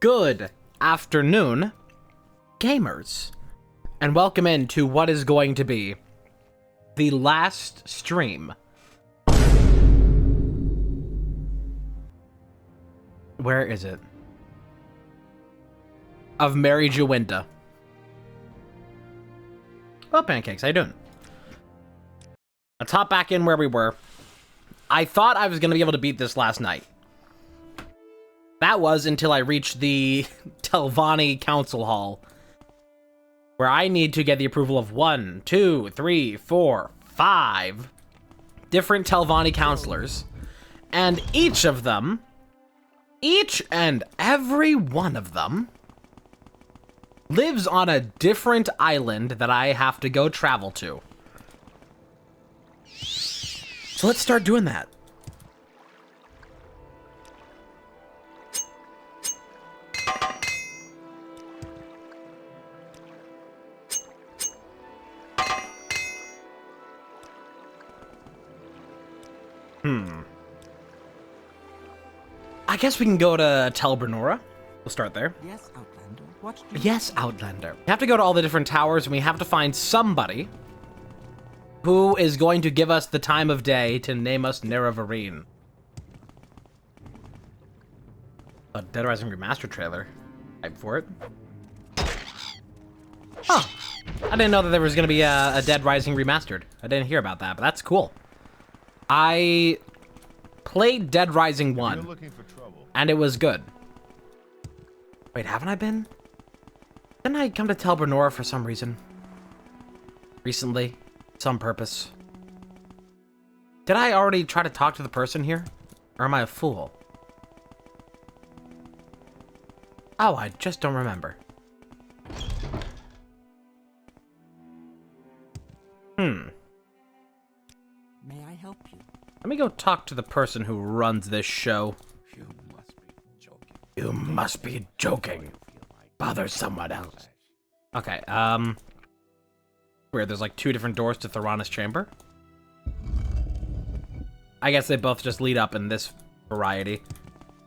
Good afternoon, gamers, and welcome into what is going to be the last stream. Where is it? Of Mary Jawinda. Oh, Pancakes, how you doing? Let's hop back in where we were. I thought I was going to be able to beat this last night. That was until I reached the Telvanni Council Hall, where I need to get the approval of 1, 2, 3, 4, 5 different Telvanni counselors, and each and every one of them lives on a different island that I have to go travel to. So let's start doing that. I guess we can go to Tel Bernora. We'll start there. Yes, Outlander. What do you Yes, Outlander. We have to go to all the different towers, and we have to find somebody who is going to give us the time of day to name us Nerevarine. A Dead Rising Remastered trailer. Hype for it. Oh, I didn't know that there was going to be a Dead Rising Remastered. I didn't hear about that, but that's cool. I played Dead Rising 1, and it was good. Wait, haven't I been? Didn't I come to Tel Bernora for some reason? Recently? Some purpose. Did I already try to talk to the person here? Or am I a fool? Oh, I just don't remember. May I help you? Let me go talk to the person who runs this show. You must be joking. You must be joking. Bother someone else. Okay, where there's like 2 different doors to Thorana's chamber. I guess they both just lead up in this variety,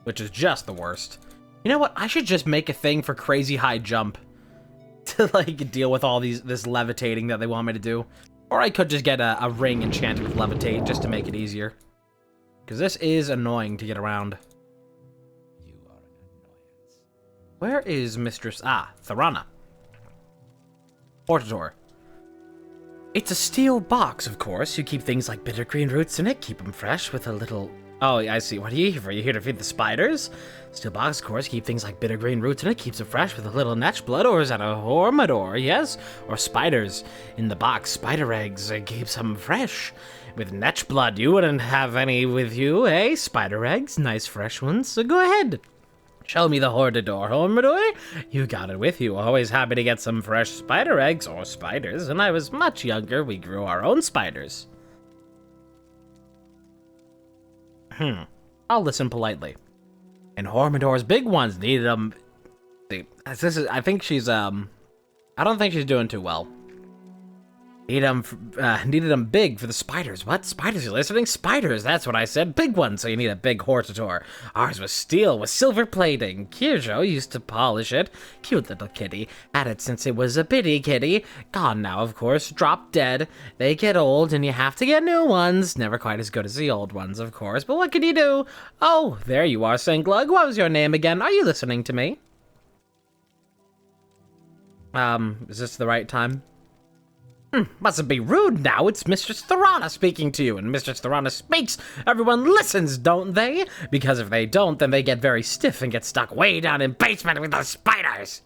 which is just the worst. You know what? I should just make a thing for crazy high jump to like deal with all this levitating that they want me to do. Or I could just get a ring enchanted with levitate just to make it easier. Because this is annoying to get around. You are an annoyance. Where is Mistress... Ah, Thorana. Portador. It's a steel box, of course. You keep things like bitter green roots in it. Keep them fresh with a little... Oh, I see. What are you here for? You here to feed the spiders? Steel box, of course. Keep things like bitter green roots in it. Keeps it fresh with a little netch blood. Or is that a hormador? Yes? Or spiders in the box. Spider eggs. Keeps them fresh with netch blood. You wouldn't have any with you, eh? Spider eggs. Nice fresh ones. So go ahead. Show me the hormador. Hormador? You got it with you. Always happy to get some fresh spider eggs or spiders. When I was much younger, we grew our own spiders. I'll listen politely. And Hormador's big ones needed them. See, I think she's I don't think she's doing too well. Needed them big for the spiders. What? Spiders? You're listening? Spiders, that's what I said. Big ones, so you need a big Hortador. Ours was steel with silver plating. Kirjo used to polish it. Cute little kitty. Had it since it was a bitty kitty. Gone now, of course. Dropped dead. They get old, and you have to get new ones. Never quite as good as the old ones, of course. But what can you do? Oh, there you are, Singlug. What was your name again? Are you listening to me? Is this the right time? Mustn't be rude now. It's Mistress Thorana speaking to you. And Mistress Thorana speaks, everyone listens, don't they? Because if they don't, then they get very stiff and get stuck way down in basement with the spiders.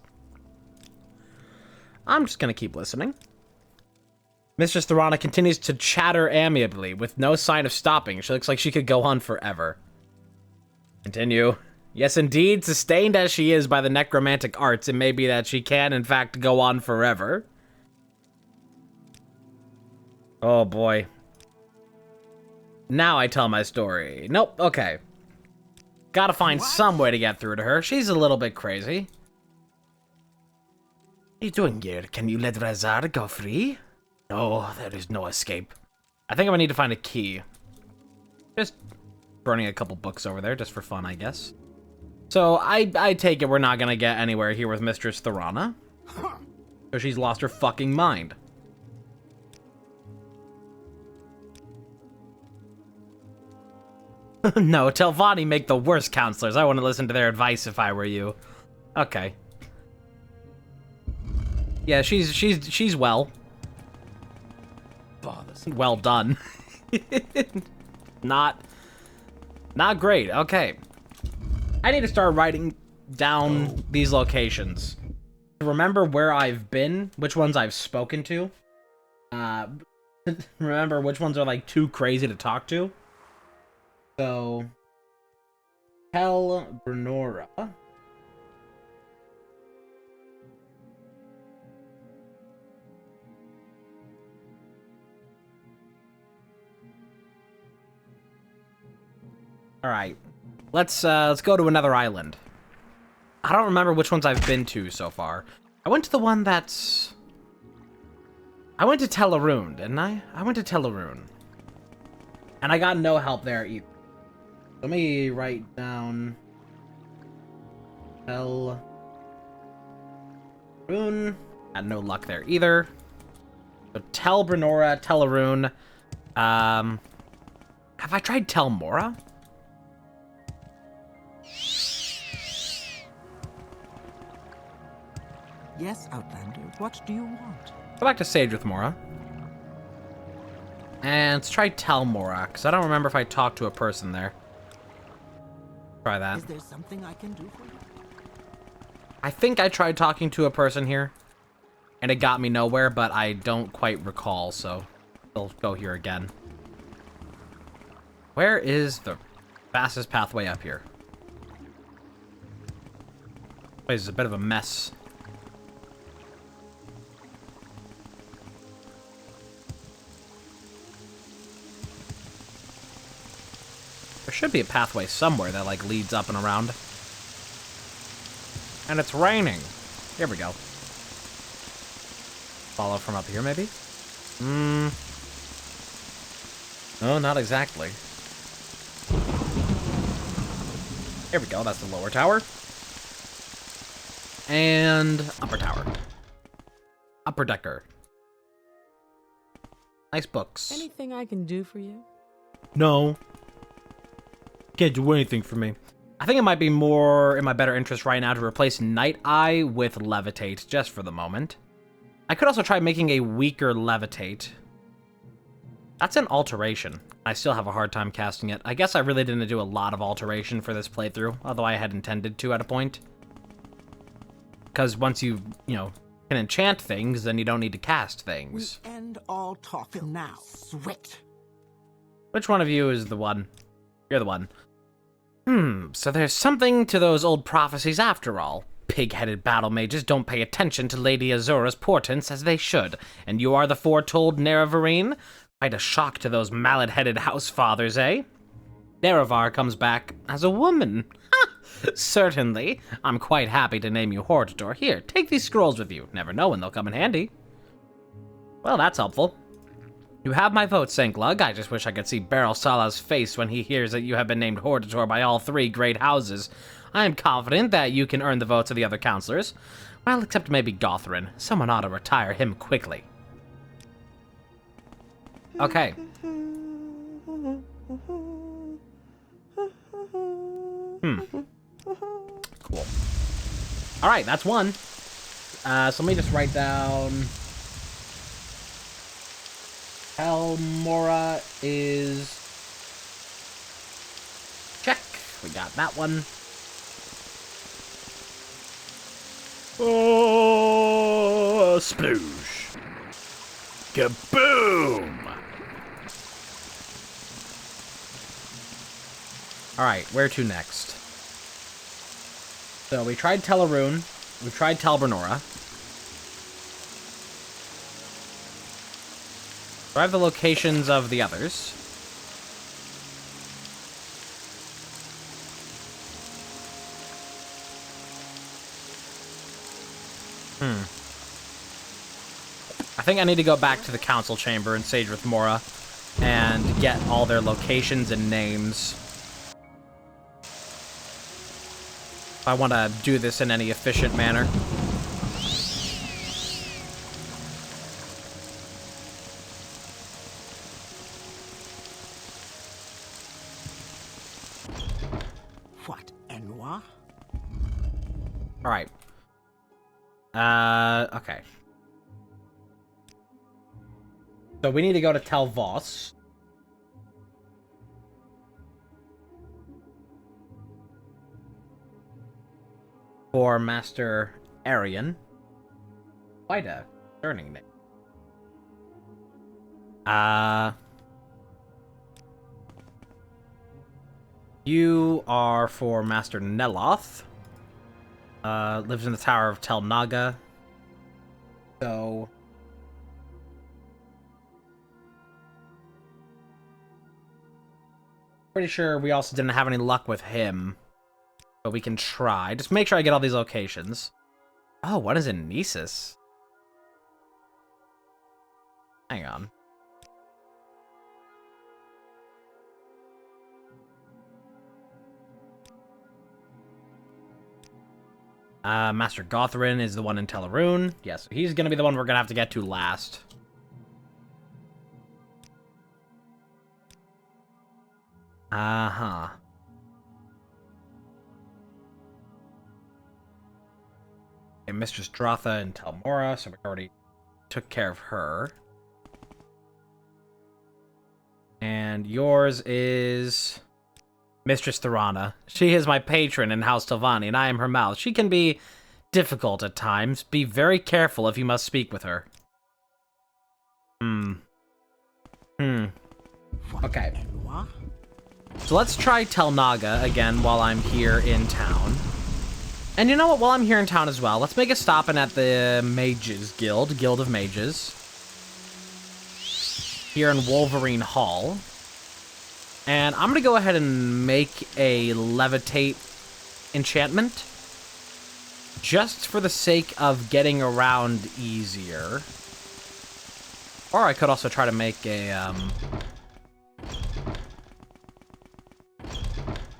I'm just gonna keep listening. Mistress Thorana continues to chatter amiably with no sign of stopping. She looks like she could go on forever. Continue. Yes, indeed, sustained as she is by the necromantic arts, it may be that she can, in fact, go on forever. Oh boy. Now I tell my story. Nope, okay. Gotta find some way to get through to her. She's a little bit crazy. What are you doing here? Can you let Razar go free? No, there is no escape. I think I'm gonna need to find a key. Just burning a couple books over there, just for fun, I guess. So I take it we're not gonna get anywhere here with Mistress Thorana. So she's lost her fucking mind. No, Telvanni make the worst counselors. I wouldn't listen to their advice if I were you. Okay. Yeah, she's well. Bothersome. Well done. Not great. Okay. I need to start writing down these locations. Remember where I've been, which ones I've spoken to. Remember which ones are like too crazy to talk to. So, tell Brenora. All right, let's go to another island. I don't remember which ones I've been to so far. I went to the one that's... I went to Teleroon, didn't I? I went to Teleroon. And I got no help there either. Let me write down... Teleroon. Had no luck there either. So Tel Brenora, Teleroon. Have I tried Telmora? Yes, Outlander, what do you want? Go back to Sage with Mora. And let's try Telmora, because I don't remember if I talked to a person there. Try that. Is there something I can do for you? I think I tried talking to a person here, and it got me nowhere, but I don't quite recall, so I'll go here again. Where is the fastest pathway up here? This place is a bit of a mess. There should be a pathway somewhere that, like, leads up and around. And it's raining. Here we go. Follow from up here, maybe? No, not exactly. Here we go, that's the lower tower. And upper tower. Upper decker. Nice books. Anything I can do for you? No. Can't do anything for me. I think it might be more in my better interest right now to replace Night Eye with Levitate, just for the moment. I could also try making a weaker Levitate. That's an alteration. I still have a hard time casting it. I guess I really didn't do a lot of alteration for this playthrough, although I had intended to at a point. Because once you can enchant things, then you don't need to cast things. We end all talk now. Sweat. Which one of you is the one? You're the one. So there's something to those old prophecies after all. Pig-headed battle mages don't pay attention to Lady Azura's portents as they should, and you are the foretold Nerevarine? Quite a shock to those mallet-headed house fathers, eh? Nerevar comes back as a woman. Certainly. I'm quite happy to name you Hortador. Here, take these scrolls with you. Never know when they'll come in handy. Well, that's helpful. You have my vote, Sanklug. I just wish I could see Beryl Sala's face when he hears that you have been named Hortador by all three great houses. I am confident that you can earn the votes of the other counselors. Well, except maybe Gothrin. Someone ought to retire him quickly. Okay. Cool. Alright, that's one. So let me just write down... Telmora is... Check. We got that one. Oh, sploosh. Kaboom! Alright, where to next? So we tried Teleroon. We tried Telbrenora. Do I have the locations of the others? I think I need to go back to the council chamber in Sage with Mora and get all their locations and names. If I want to do this in any efficient manner. What, Enwa? Alright. Okay. So we need to go to Tel Voss. For Master Arian. Quite a concerning name. You are for Master Neloth. Lives in the Tower of Tel Naga. So... pretty sure we also didn't have any luck with him. But we can try. Just make sure I get all these locations. Oh, what is in Nisus? Hang on. Master Gothrin is the one in Telarune. Yes, he's gonna be the one we're gonna have to get to last. Uh-huh. Okay, Mistress Drotha in Telmora, so we already took care of her. And yours is Mistress Thorana. She is my patron in House Telvanni, and I am her mouth. She can be difficult at times. Be very careful if you must speak with her. Okay. So let's try Tel Naga again while I'm here in town. And you know what? While I'm here in town as well, let's make a stop in at the Mages Guild, Guild of Mages. Here in Wolverine Hall. And I'm going to go ahead and make a levitate enchantment. Just for the sake of getting around easier. Or I could also try to make a,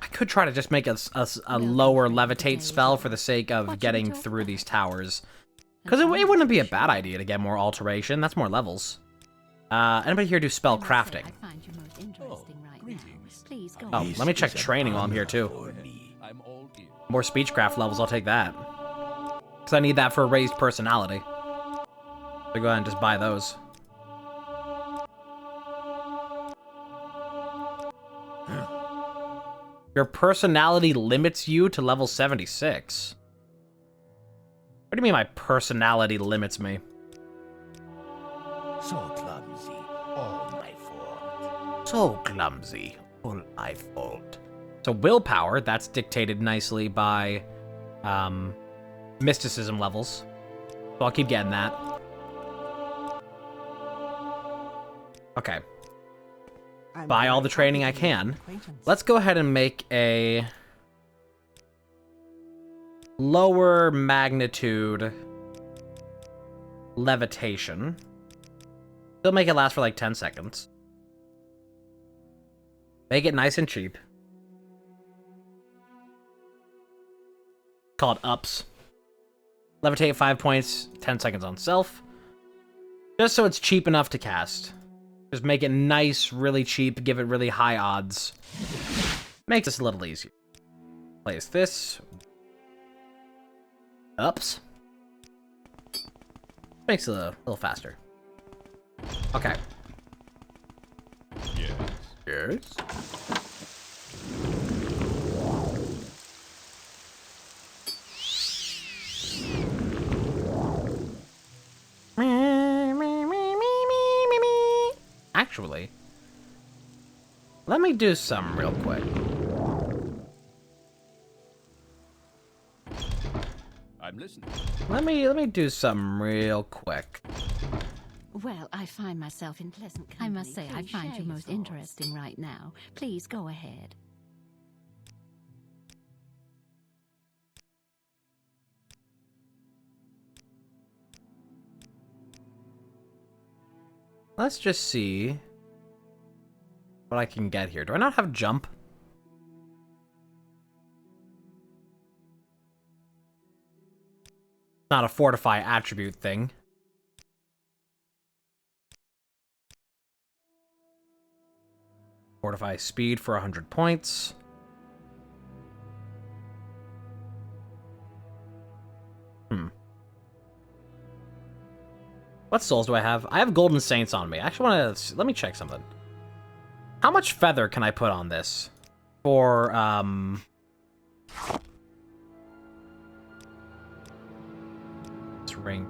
I could try to just make a lower levitate spell for the sake of getting through these towers. Because it wouldn't be a bad idea to get more alteration. That's more levels. Anybody here do spell crafting? Oh, let me check training while I'm here, too. More speechcraft levels, I'll take that. Because I need that for a raised personality. So go ahead and just buy those. Your personality limits you to level 76. What do you mean my personality limits me? So clumsy, all my fault. So clumsy, all my fault. So willpower, that's dictated nicely by mysticism levels. So I'll keep getting that. Okay. Buy all the training I can. Let's go ahead and make a lower magnitude levitation. Still make it last for like 10 seconds. Make it nice and cheap. Called ups. Levitate 5 points, 10 seconds on self. Just so it's cheap enough to cast. Just make it nice, really cheap, give it really high odds. Makes this a little easier. Place this. Ups. Makes it a little faster. Okay. Yes. Yes. Actually, let me do something real quick. I'm listening. Let me do something real quick. Well, I find myself in pleasant company. I must say, I find you most interesting right now. Please go ahead. Let's just see what I can get here. Do I not have jump? Not a fortify attribute thing. Fortify speed for 100 points. What souls do I have? I have Golden Saints on me. I actually want to... Let me check something. How much feather can I put on this? For, this ring.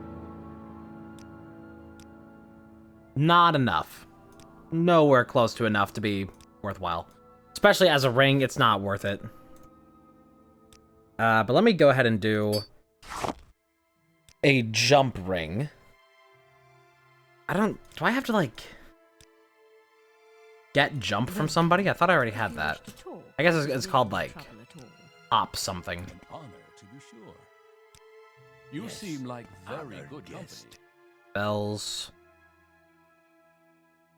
Not enough. Nowhere close to enough to be worthwhile. Especially as a ring, it's not worth it. But let me go ahead and do a jump ring. Do I have to, like, get jump from somebody? I thought I already had that. I guess it's called, like, hop something. An honor, to be sure. You seem like very good company. Bells.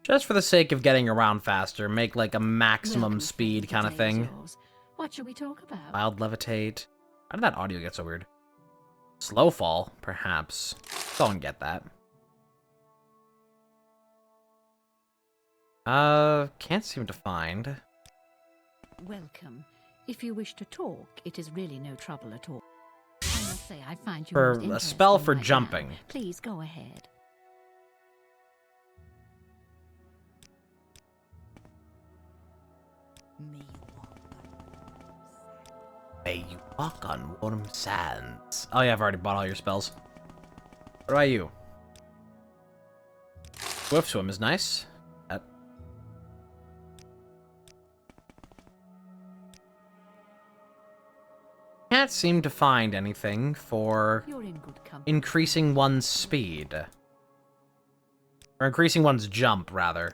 Just for the sake of getting around faster, make, like, a maximum speed kind of thing. What should we talk about? Wild levitate. How did that audio get so weird? Slow fall, perhaps. Go and get that. Can't seem to find. Welcome. If you wish to talk, it is really no trouble at all. I must say, I find you For most a spell interesting for right jumping. now. Please go ahead. May you walk on warm sands. Oh yeah, I've already bought all your spells. What about you? Swift swim is nice. Can't seem to find anything for You're in good company. increasing one's speed. Or increasing one's jump, rather.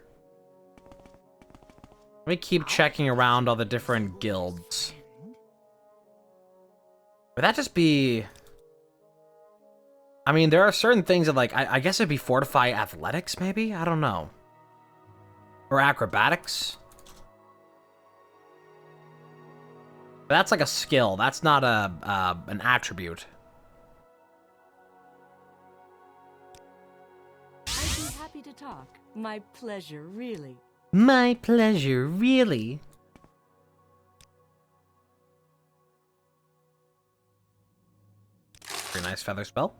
Let me keep checking around all the different guilds. Would that just be... I mean, there are certain things that, like, I guess it'd be Fortify Athletics, maybe? I don't know. Or Acrobatics? But that's like a skill. That's not an attribute. I'd be happy to talk. My pleasure, really. My pleasure, really. Very nice feather spell.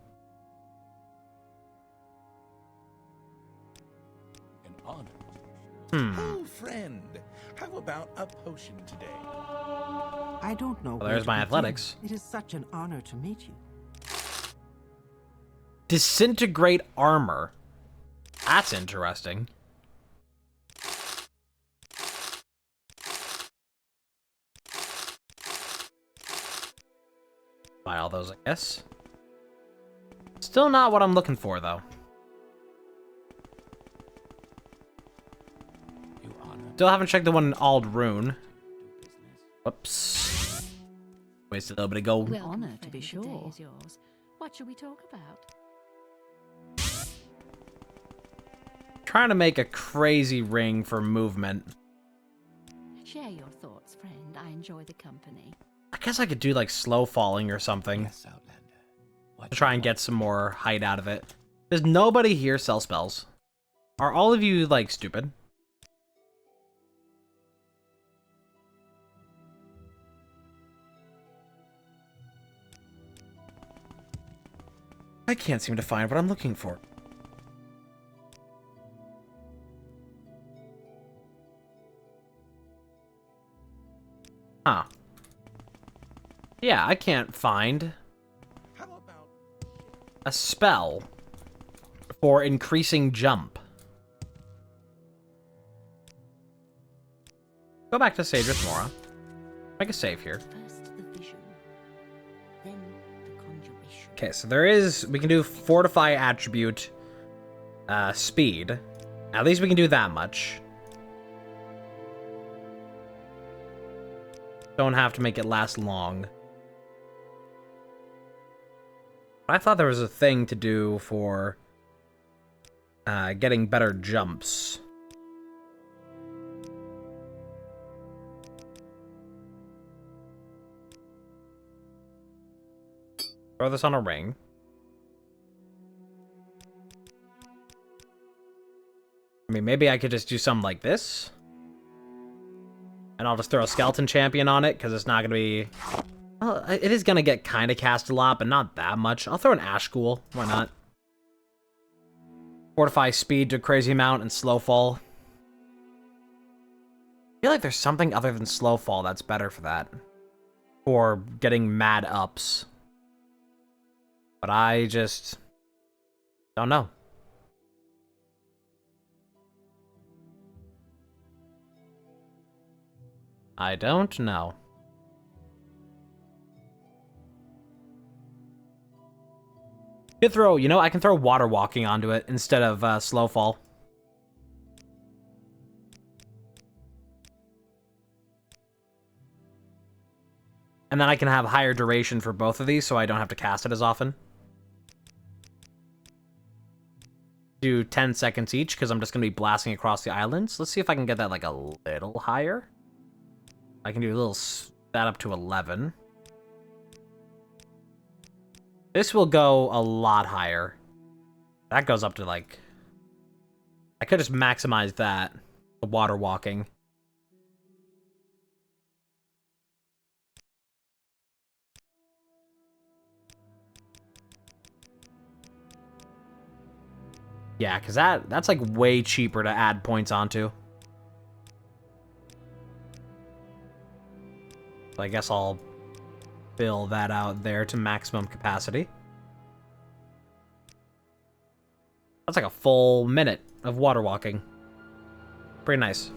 An honor. Oh, friend, how about a potion today? I don't know. Well, where there's to my begin. athletics. It is such an honor to meet you. Disintegrate armor. That's interesting. Buy all those, I guess. Still not what I'm looking for, though. You honor. Still haven't checked the one in Aldrune. Do business. Whoops. Wasted a little bit of gold. Welcome, Honor, to be friend. The day sure. is yours. What shall we talk about? Trying to make a crazy ring for movement. Share your thoughts, friend. I enjoy the company. I guess I could do like slow falling or something Yes, Outlander. What to try you and want? get some more height out of it. Does nobody here sell spells? Are all of you like stupid? I can't seem to find what I'm looking for. Huh. Yeah, I can't find How about a spell for increasing jump. Go back to Sage with Mora. Make a save here. First the vision, then the conjuration. Okay, so there is... We can do Fortify Attribute, Speed. At least we can do that much. Don't have to make it last long. I thought there was a thing to do for getting better jumps. Throw this on a ring. I mean, maybe I could just do something like this. And I'll just throw a skeleton champion on it, because it's not going to be... Well, it is going to get kind of cast a lot, but not that much. I'll throw an Ash Ghoul. Why not? Fortify speed to a crazy amount and slow fall. I feel like there's something other than slow fall that's better for that. For getting mad ups. But I just... don't know. I don't know. Could throw, you know, I can throw water walking onto it instead of slow fall. And then I can have higher duration for both of these so I don't have to cast it as often. Do 10 seconds each because I'm just going to be blasting across the islands. Let's see if I can get that like a little higher. I can do a little that up to 11. This will go a lot higher. That goes up to like... I could just maximize that. The water walking. Yeah, because that's like way cheaper to add points onto. So I guess I'll fill that out there to maximum capacity. That's like a full minute of water walking. Pretty nice.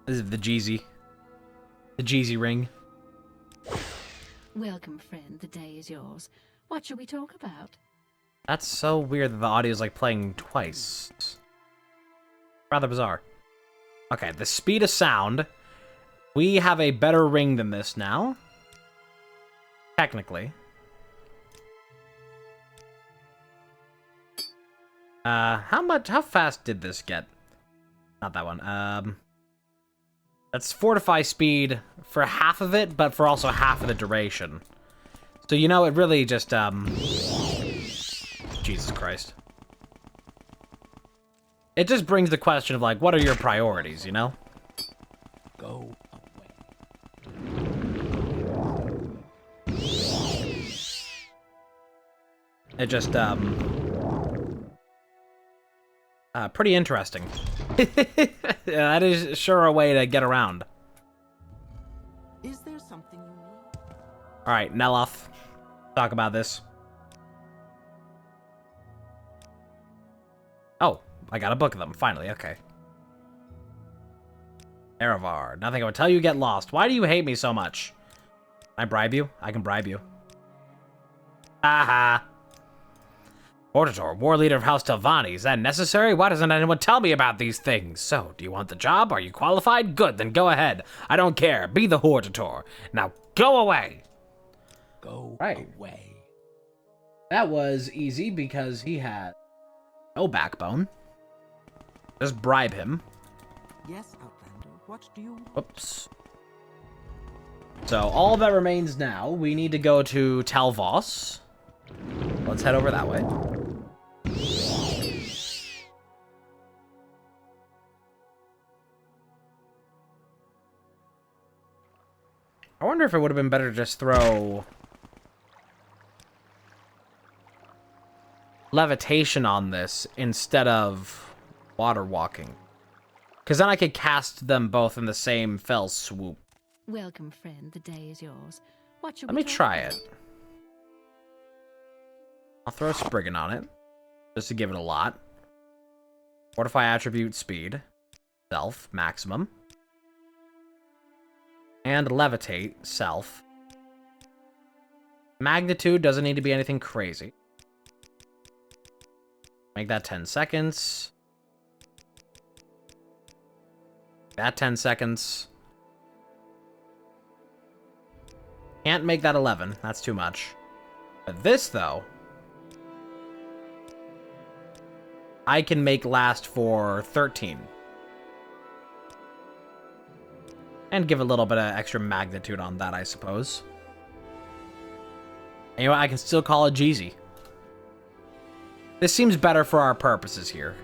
This is the Jeezy. The Jeezy ring. Welcome, friend. The day is yours. What shall we talk about? That's so weird that the audio is like playing twice. Rather bizarre. Okay, the speed of sound. We have a better ring than this now. Technically. How fast did this get? Not that one. That's fortify speed for half of it, but for also half of the duration. So, you know, it really just, Jesus Christ. It just brings the question of, like, what are your priorities, you know? Go away. It just, pretty interesting. Yeah, that is sure a way to get around. Is there something you need? Alright, Neloth. Talk about this. Oh, I got a book of them, finally, okay. Erevar, nothing I would tell you get lost. Why do you hate me so much? Can I bribe you? I can bribe you. Haha. Hortator, war leader of House Telvanni. Is that necessary? Why doesn't anyone tell me about these things? So, do you want the job? Are you qualified? Good, then go ahead. I don't care. Be the Hortator. Now, go away! Go away. That was easy because he had no backbone. Just bribe him. Yes, Outlander. What do you want? Whoops. So, all that remains now, we need to go to Talvos. Let's head over that way. I wonder if it would have been better to just throw levitation on this instead of water walking. Because then I could cast them both in the same fell swoop. Welcome, friend. The day is yours. What shall Let we me talk try about? it. I'll throw a Spriggan on it, just to give it a lot. Fortify attribute speed. Self, maximum. And levitate, self. Magnitude doesn't need to be anything crazy. Make that 10 seconds. That 10 seconds. Can't make that 11. That's too much. But this, though, I can make last for 13. And give a little bit of extra magnitude on that, I suppose. And you know what? I can still call it Jeezy. This seems better for our purposes here.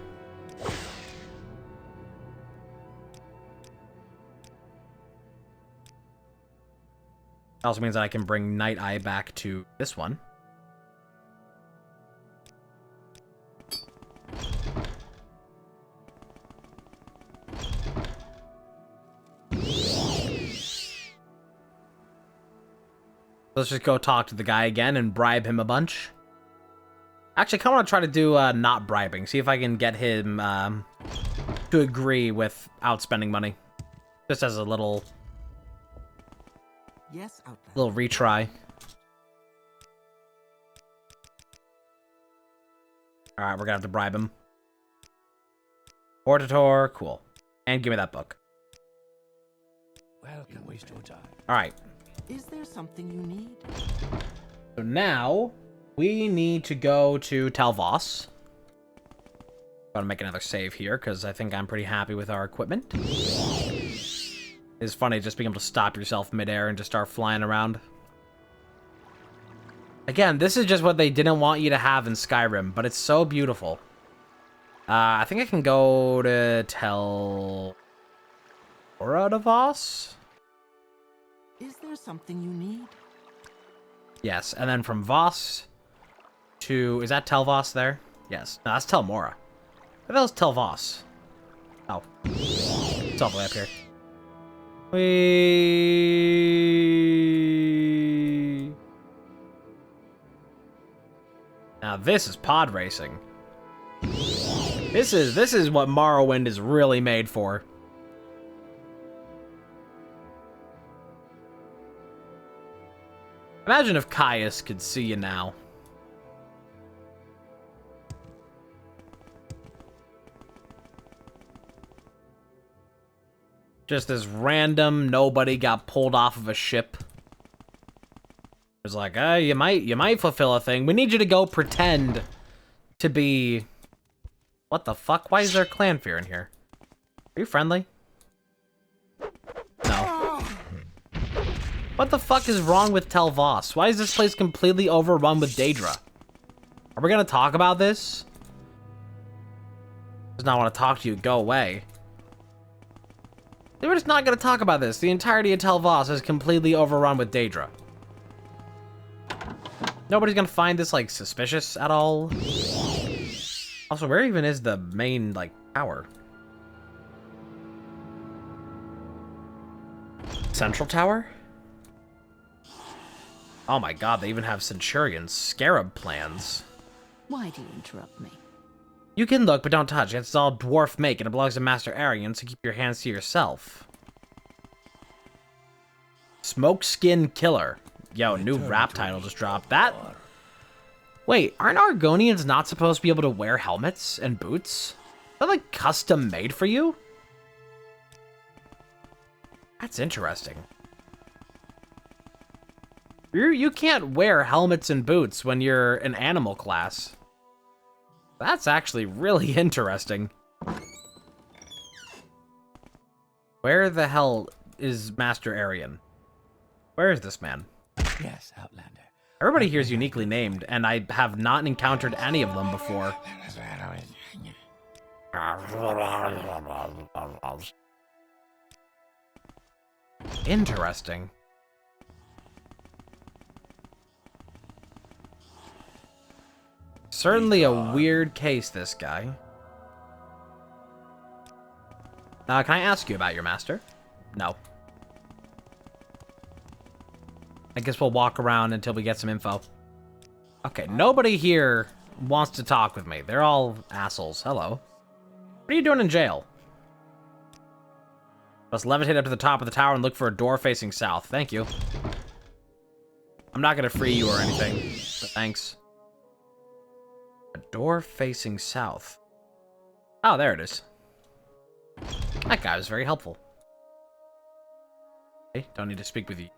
Also means that I can bring Night Eye back to this one. Let's just go talk to the guy again and bribe him a bunch. Actually, I kind of want to try to do not bribing. See if I can get him to agree with outspending money. Just as a little... Yes, Outlander. little retry. Alright, we're gonna have to bribe him. Hortator, cool. And give me that book. Welcome, waste your time. Alright. Is there something you need? So now, we need to go to Talvos. Gotta make another save here, because I think I'm pretty happy with our equipment. It's funny just being able to stop yourself midair and just start flying around. Again, this is just what they didn't want you to have in Skyrim, but it's so beautiful. I think I can go to Voss? Is there something you need? Yes, and then from Voss to... Is that Telvoss there? Yes. No, that's Telmora. What the hell's Telvoss? Oh. It's all the way up here. Whee! Now this is pod racing. This is what Morrowind is really made for. Imagine if Caius could see you now. Just this random nobody got pulled off of a ship. It's like, you might fulfill a thing. We need you to go pretend to be... What the fuck? Why is there clan fear in here? Are you friendly? No. What the fuck is wrong with Telvoss? Why is this place completely overrun with Daedra? Are we gonna talk about this? Does not want to talk to you. Go away. They were just not gonna talk about this. The entirety of Telvoss is completely overrun with Daedra. Nobody's gonna find this, like, suspicious at all. Also, where even is the main, like, tower? Central Tower? Oh my god, they even have Centurion's Scarab plans. Why do you interrupt me? You can look, but don't touch. It's all dwarf make, and it belongs to Master Arian, so keep your hands to yourself. Smokeskin Killer. Yo, new rap title just dropped. That... Wait, aren't Argonians not supposed to be able to wear helmets and boots? They're like custom made for you? That's interesting. You can't wear helmets and boots when you're an animal class. That's actually really interesting. Where the hell is Master Arian? Where is this man? Yes, Outlander. Everybody here is uniquely named, and I have not encountered any of them before. Interesting. Certainly a weird case, this guy. Can I ask you about your master? No. I guess we'll walk around until we get some info. Okay, nobody here wants to talk with me. They're all assholes. Hello. What are you doing in jail? Let's levitate up to the top of the tower and look for a door facing south. Thank you. I'm not gonna free you or anything, but thanks. A door facing south. Oh, there it is. That guy was very helpful. Okay, don't need to speak with you.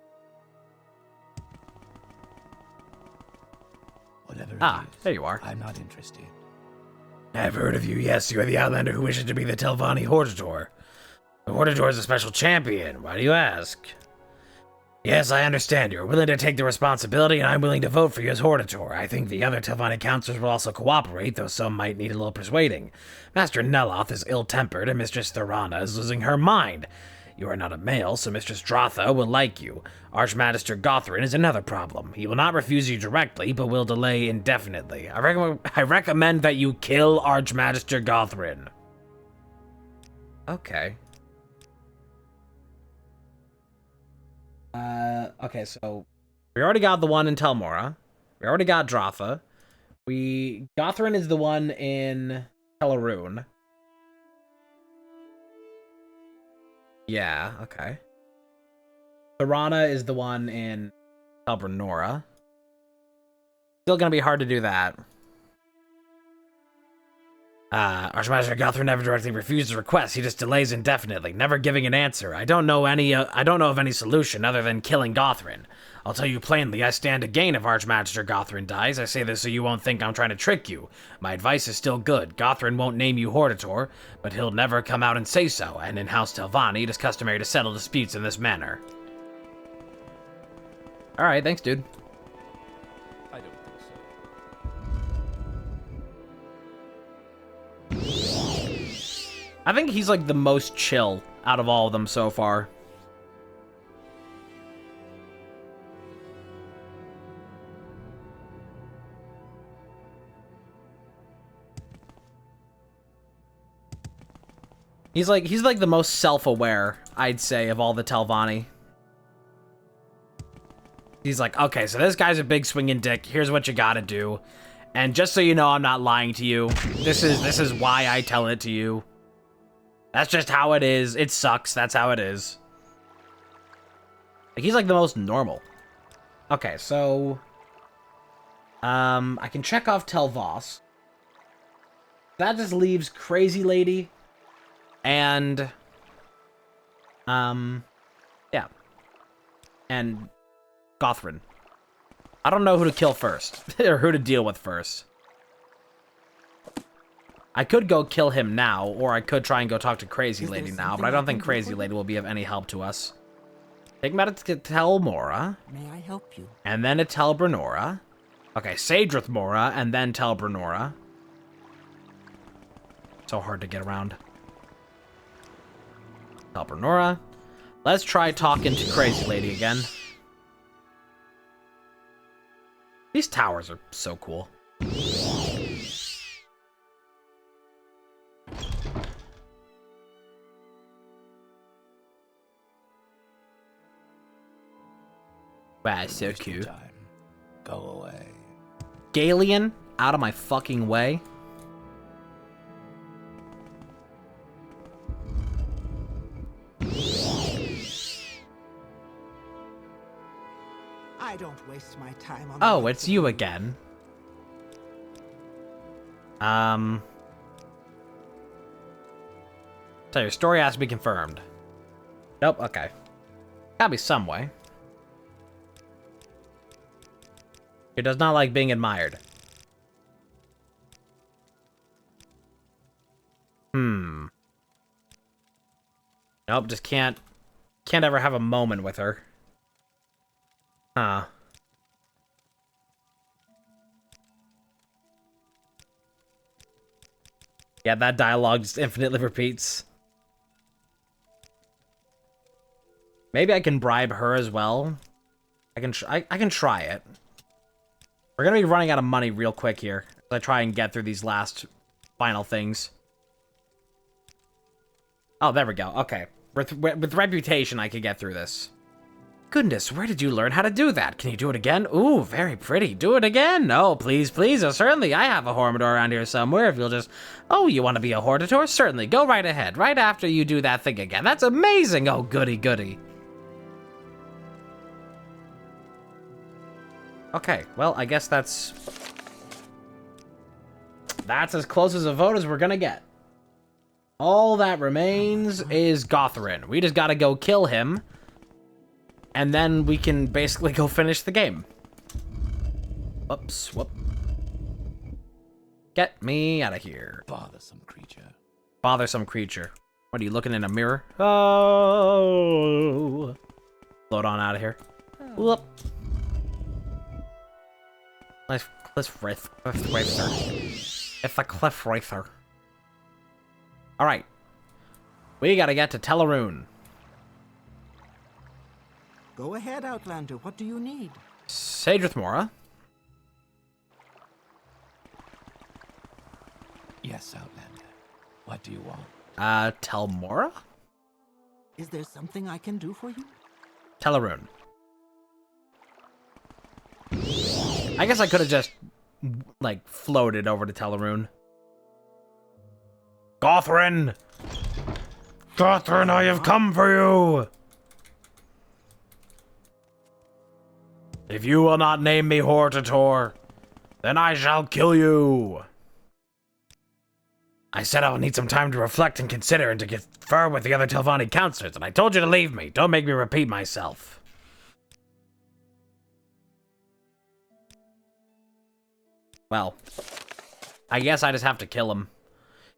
Whatever it is, there you are. I'm not interested. I've heard of you. Yes, you are the Outlander who wishes to be the Telvanni Hortator. The Hortator is a special champion. Why do you ask? Yes, I understand. You're willing to take the responsibility, and I'm willing to vote for you as Hortator. I think the other Telvanni counselors will also cooperate, though some might need a little persuading. Master Neloth is ill-tempered, and Mistress Thorana is losing her mind. You are not a male, so Mistress Dratha will like you. Archmagister Gothrin is another problem. He will not refuse you directly, but will delay indefinitely. I recommend that you kill Archmagister Gothrin. Okay. Okay, so we already got the one in Telmora. We already got Dratha. Gothrin is the one in Telarune. Yeah, okay. Thorana is the one in Telbranora. Still gonna be hard to do that. Archmagister Gothrin never directly refuses requests. He just delays indefinitely, never giving an answer. I don't know of any solution other than killing Gothrin. I'll tell you plainly, I stand to gain if Archmagister Gothrin dies. I say this so you won't think I'm trying to trick you. My advice is still good. Gothrin won't name you Hortator, but he'll never come out and say so, and in House Telvanni, it is customary to settle disputes in this manner. Alright, thanks, dude. I don't think so. I think he's like the most chill out of all of them so far. He's like the most self-aware, I'd say, of all the Telvanni. He's like, okay, so this guy's a big swinging dick. Here's what you gotta do. And just so you know, I'm not lying to you. This is why I tell it to you. That's just how it is. It sucks. That's how it is. Like, he's like the most normal. Okay, so I can check off Telvos. That just leaves Crazy Lady and yeah. And Gothrin. I don't know who to kill first or who to deal with first. I could go kill him now, or I could try and go talk to Crazy Lady now, but I don't think Crazy Lady will be of any help to us. Take him out to Telmora. May I help you? And then to Telbranora. Okay, Sadrith Mora, and then Telbranora. So hard to get around. Telbranora. Let's try talking to Crazy Lady again. These towers are so cool. Wow, so cute. Time. Go away. Galian, out of my fucking way. I don't waste my time on. Oh, it's you again. So your story has to be confirmed. Nope, okay. Gotta be some way. He does not like being admired. Nope, just can't ever have a moment with her. Huh. Yeah, that dialogue just infinitely repeats. Maybe I can bribe her as well. I can try it. We're gonna be running out of money real quick here as I try and get through these last final things. Oh, there we go. Okay. With reputation, I could get through this. Goodness, where did you learn how to do that? Can you do it again? Ooh, very pretty. Do it again. Oh, please, please. Oh, certainly. I have a Hortator around here somewhere if you'll just... Oh, you want to be a Hortator? Certainly. Go right ahead. Right after you do that thing again. That's amazing. Oh, goody, goody. Okay, well, I guess that's as close as a vote as we're gonna get. All that remains is Gothrin. We just gotta go kill him, and then we can basically go finish the game. Whoops, whoop. Get me out of here. Bothersome creature. Bothersome creature. What, are you looking in a mirror? Oh. Float on out of here. Whoop. Nice cliff racer. It's a cliff racer. Alright. We gotta get to Teleroon. Go ahead, Outlander. What do you need? Sage with Mora. Yes, Outlander. What do you want? Tell Mora? Is there something I can do for you? Teleroon. I guess I could have just, like, floated over to Teleroon. Gothrin! Gothrin, I have come for you! If you will not name me Hortator, then I shall kill you. I said I'll need some time to reflect and consider and to confer with the other Telvanni counselors, and I told you to leave me. Don't make me repeat myself. Well, I guess I just have to kill him.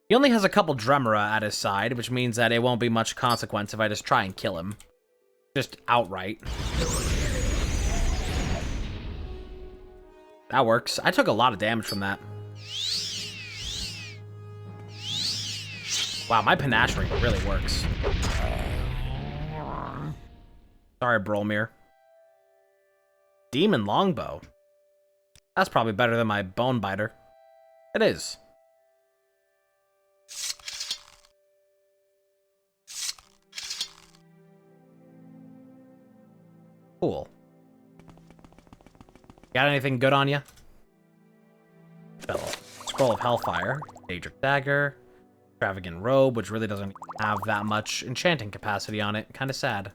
He only has a couple Dremora at his side, which means that it won't be much consequence if I just try and kill him. Just outright. That works. I took a lot of damage from that. Wow, my panache ring really works. Sorry, Brolmir. Demon Longbow. That's probably better than my Bone Biter. It is. Cool. Got anything good on you? Scroll of Hellfire, Daedric Dagger, Extravagant Robe, which really doesn't have that much enchanting capacity on it. Kind of sad.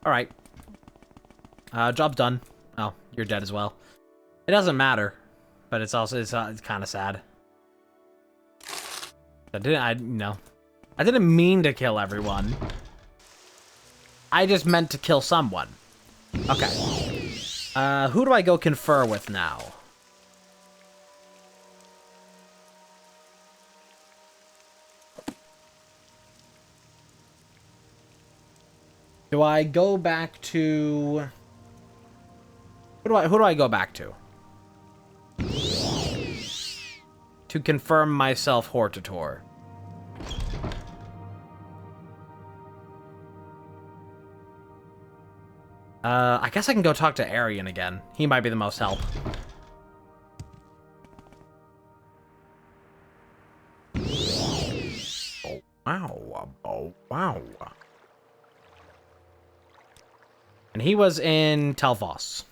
Alright. Job's done. Oh, you're dead as well. It doesn't matter, but it's also it's kind of sad. I didn't mean to kill everyone. I just meant to kill someone. Okay. Who do I go confer with now? Do I go back to... Who do I go back to? To confirm myself Hortator. I guess I can go talk to Arian again. He might be the most help. Oh, wow. Oh, wow. And he was in Tel'Vos.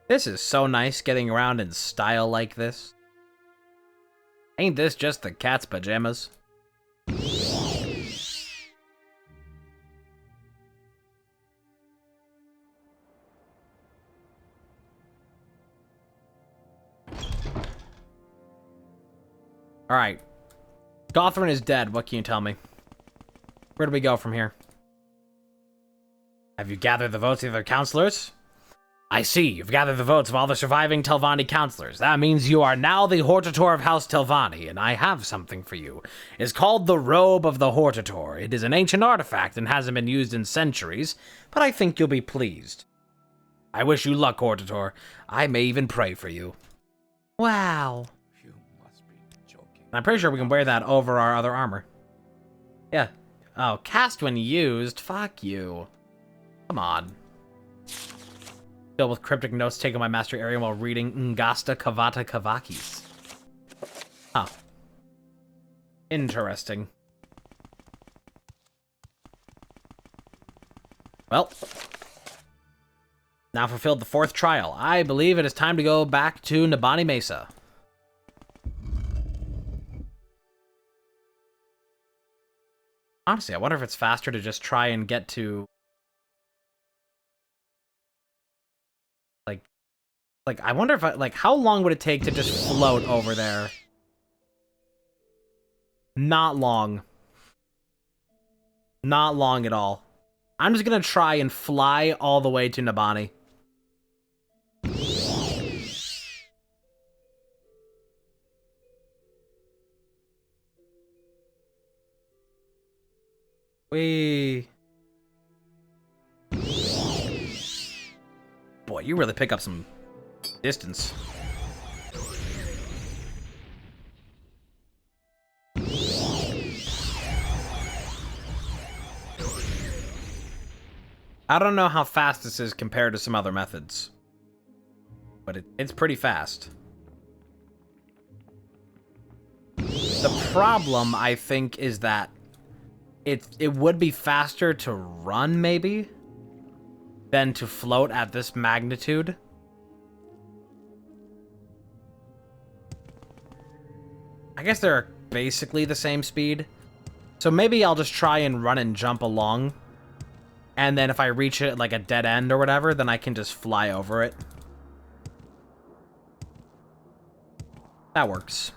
This is so nice getting around in style like this. Ain't this just the cat's pajamas? Alright. Gothrin is dead. What can you tell me? Where do we go from here? Have you gathered the votes of the other counselors? I see. You've gathered the votes of all the surviving Telvanni counselors. That means you are now the Hortator of House Telvanni, and I have something for you. It's called the Robe of the Hortator. It is an ancient artifact and hasn't been used in centuries, but I think you'll be pleased. I wish you luck, Hortator. I may even pray for you. Wow. You must be joking. I'm pretty sure we can wear that over our other armor. Yeah. Oh, cast when used? Fuck you. Come on. Filled with cryptic notes taken by Master Arian while reading Ngasta Kavata Kavakis. Huh. Interesting. Well. Now fulfilled the fourth trial. I believe it is time to go back to Nabani Mesa. Honestly, I wonder if it's faster to just try and get to... Like, I wonder if how long would it take to just float over there? Not long. Not long at all. I'm just gonna try and fly all the way to Nabani. Wee. Boy, you really pick up some distance. I don't know how fast this is compared to some other methods, but it's pretty fast. The problem, I think, is that it would be faster to run, maybe, than to float at this magnitude. I guess they're basically the same speed. So maybe I'll just try and run and jump along. And then if I reach it at like a dead end or whatever, then I can just fly over it. That works.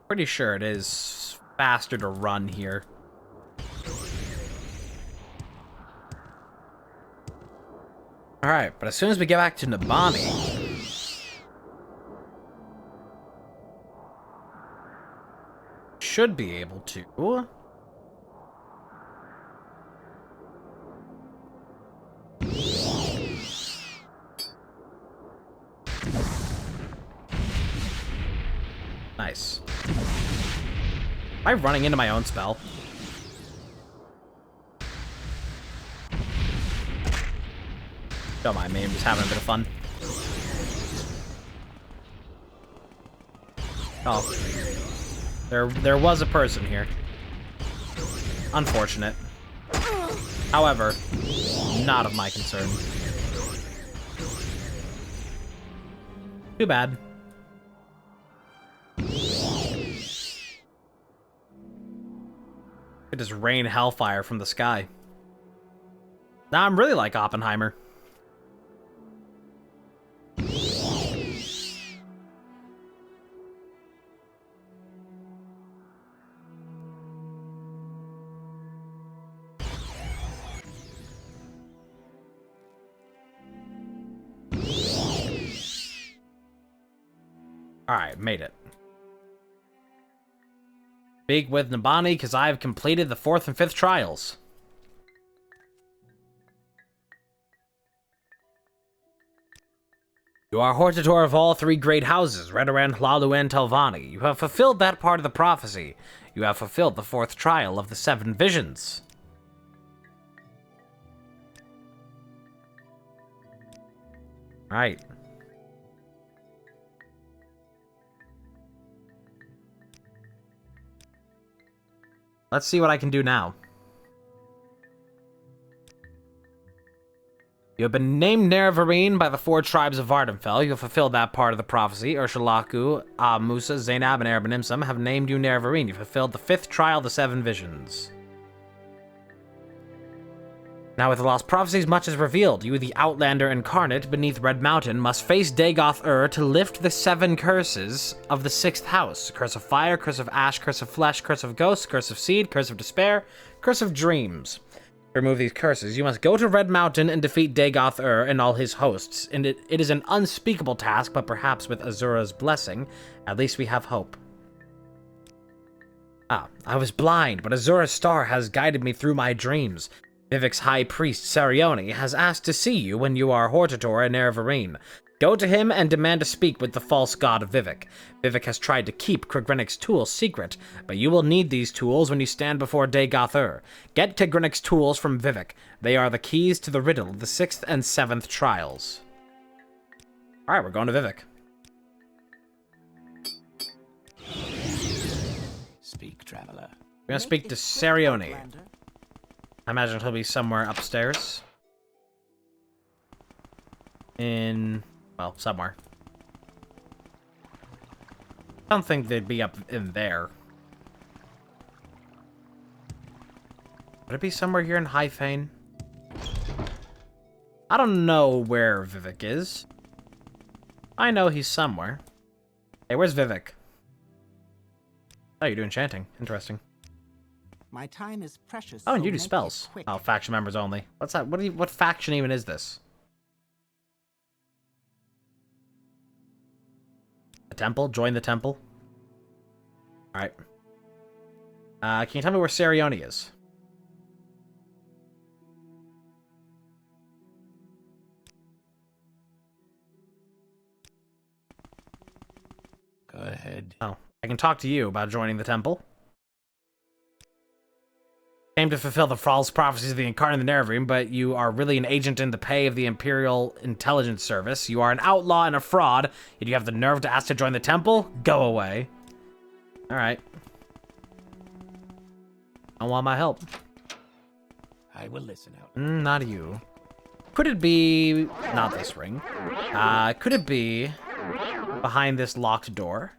Pretty sure it is faster to run here. Alright, but as soon as we get back to Nabani, should be able to. Nice. Am I running into my own spell? Don't mind me, I'm just having a bit of fun. Oh. There was a person here. Unfortunate. However, not of my concern. Too bad. It just rain hellfire from the sky. Now I'm really like Oppenheimer. Alright, made it. Big with Nabani, because I have completed the 4th and 5th trials. You are Hortator of all 3 great houses, Redoran, Hlalu, and Telvanni. You have fulfilled that part of the prophecy. You have fulfilled the 4th trial of the 7 visions. Right. Let's see what I can do now. You have been named Nerevarine by the 4 tribes of Vardenfell. You have fulfilled that part of the prophecy. Urshalaku, Musa, Zainab, and Erebenimsum have named you Nerevarine. You have fulfilled the 5th trial of the 7 visions. Now with the lost prophecies, much is revealed. You, the Outlander incarnate beneath Red Mountain, must face Dagoth-Ur to lift the 7 curses of the 6th house. Curse of fire, curse of ash, curse of flesh, curse of ghosts, curse of seed, curse of despair, curse of dreams. To remove these curses, you must go to Red Mountain and defeat Dagoth-Ur and all his hosts. And it is an unspeakable task, but perhaps with Azura's blessing, at least we have hope. I was blind, but Azura's star has guided me through my dreams. Vivek's high priest, Sarioni, has asked to see you when you are Hortator in Nerevarine. Go to him and demand to speak with the false god of Vivek. Vivek has tried to keep Kregrennik's tools secret, but you will need these tools when you stand before Dagoth-Ur. Get Kregrennik's tools from Vivek. They are the keys to the riddle of the 6th and 7th trials. Alright, we're going to Vivek. Speak, traveler. We're going to speak to Sarioni. I imagine he'll be somewhere upstairs. Well, somewhere. I don't think they'd be up in there. Would it be somewhere here in Hyphane? I don't know where Vivek is. I know he's somewhere. Hey, where's Vivek? Oh, you're doing chanting. Interesting. My time is precious. Oh, and so you do make it spells. quick. Oh, faction members only. What's that? What faction even is this? The temple? Join the temple? Alright. Can you tell me where Sarioni is? Go ahead. Oh, I can talk to you about joining the temple. Came to fulfill the false prophecies of the Incarnate in the Nerevarine, but you are really an agent in the pay of the Imperial Intelligence Service. You are an outlaw and a fraud, yet you have the nerve to ask to join the temple? Go away. Alright. I want my help. I will listen out. Not you. Could it be... not this ring. Could it be behind this locked door?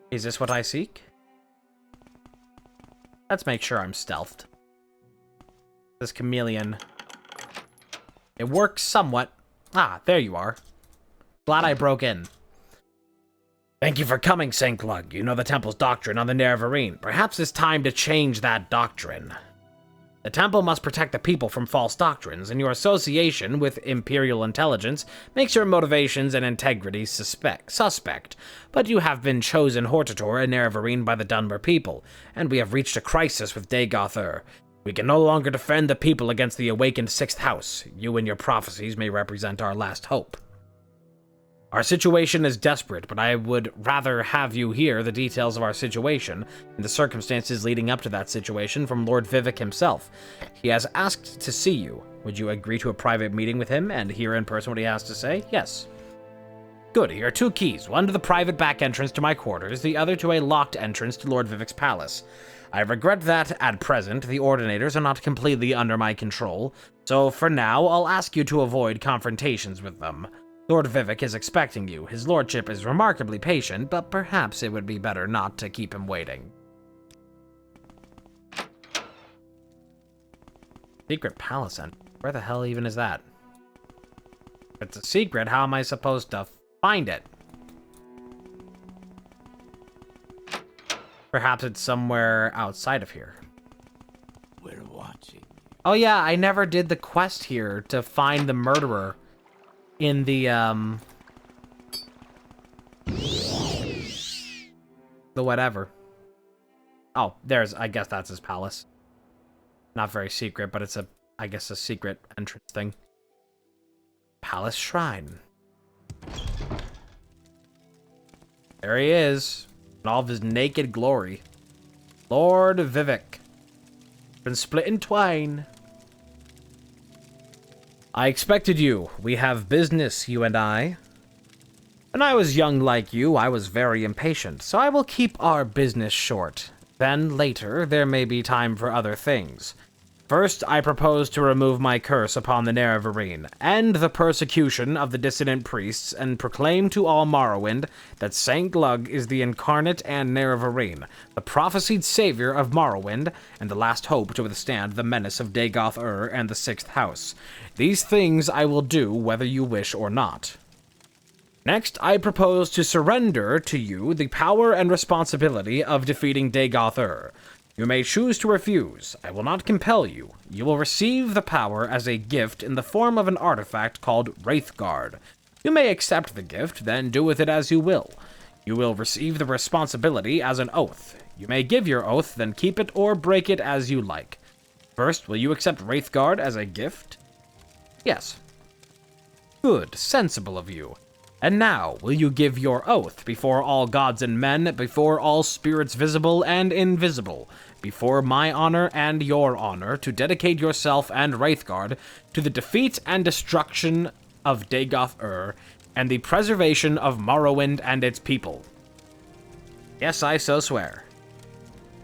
Is this what I seek? Let's make sure I'm stealthed. This chameleon. It works somewhat. Ah, there you are. Glad I broke in. Thank you for coming, St. Glug. You know the temple's doctrine on the Nerevarine. Perhaps it's time to change that doctrine. The temple must protect the people from false doctrines, and your association with Imperial intelligence makes your motivations and integrity suspect. But you have been chosen Hortator and Nerevarine by the Dunmer people, and we have reached a crisis with Dagoth-Ur. We can no longer defend the people against the awakened Sixth House. You and your prophecies may represent our last hope. Our situation is desperate, but I would rather have you hear the details of our situation and the circumstances leading up to that situation from Lord Vivek himself. He has asked to see you. Would you agree to a private meeting with him and hear in person what he has to say? Yes. Good, here are 2 keys, one to the private back entrance to my quarters, the other to a locked entrance to Lord Vivek's palace. I regret that, at present, the Ordinators are not completely under my control, so for now, I'll ask you to avoid confrontations with them. Lord Vivek is expecting you. His lordship is remarkably patient, but perhaps it would be better not to keep him waiting. Secret palace entrance. Where the hell even is that? If it's a secret, how am I supposed to find it? Perhaps it's somewhere outside of here. We're watching. Oh yeah, I never did the quest here to find the murderer in the whatever. Oh, I guess that's his palace. Not very secret, but it's I guess a secret entrance thing. Palace Shrine. There he is, in all of his naked glory. Lord Vivek. Been split in twain. I expected you. We have business, you and I. When I was young like you, I was very impatient, so I will keep our business short. Then, later, there may be time for other things. First, I propose to remove my curse upon the Nerevarine, end the persecution of the dissident priests, and proclaim to all Morrowind that St. Glug is the incarnate and Nerevarine, the prophesied savior of Morrowind, and the last hope to withstand the menace of Dagoth-Ur and the Sixth House. These things I will do whether you wish or not. Next, I propose to surrender to you the power and responsibility of defeating Dagoth-Ur. You may choose to refuse. I will not compel you. You will receive the power as a gift in the form of an artifact called Wraithguard. You may accept the gift, then do with it as you will. You will receive the responsibility as an oath. You may give your oath, then keep it or break it as you like. First, will you accept Wraithguard as a gift? Yes. Good, sensible of you. And now, will you give your oath before all gods and men, before all spirits visible and invisible, before my honor and your honor, to dedicate yourself and Wraithguard to the defeat and destruction of Dagoth-Ur and the preservation of Morrowind and its people? Yes, I so swear.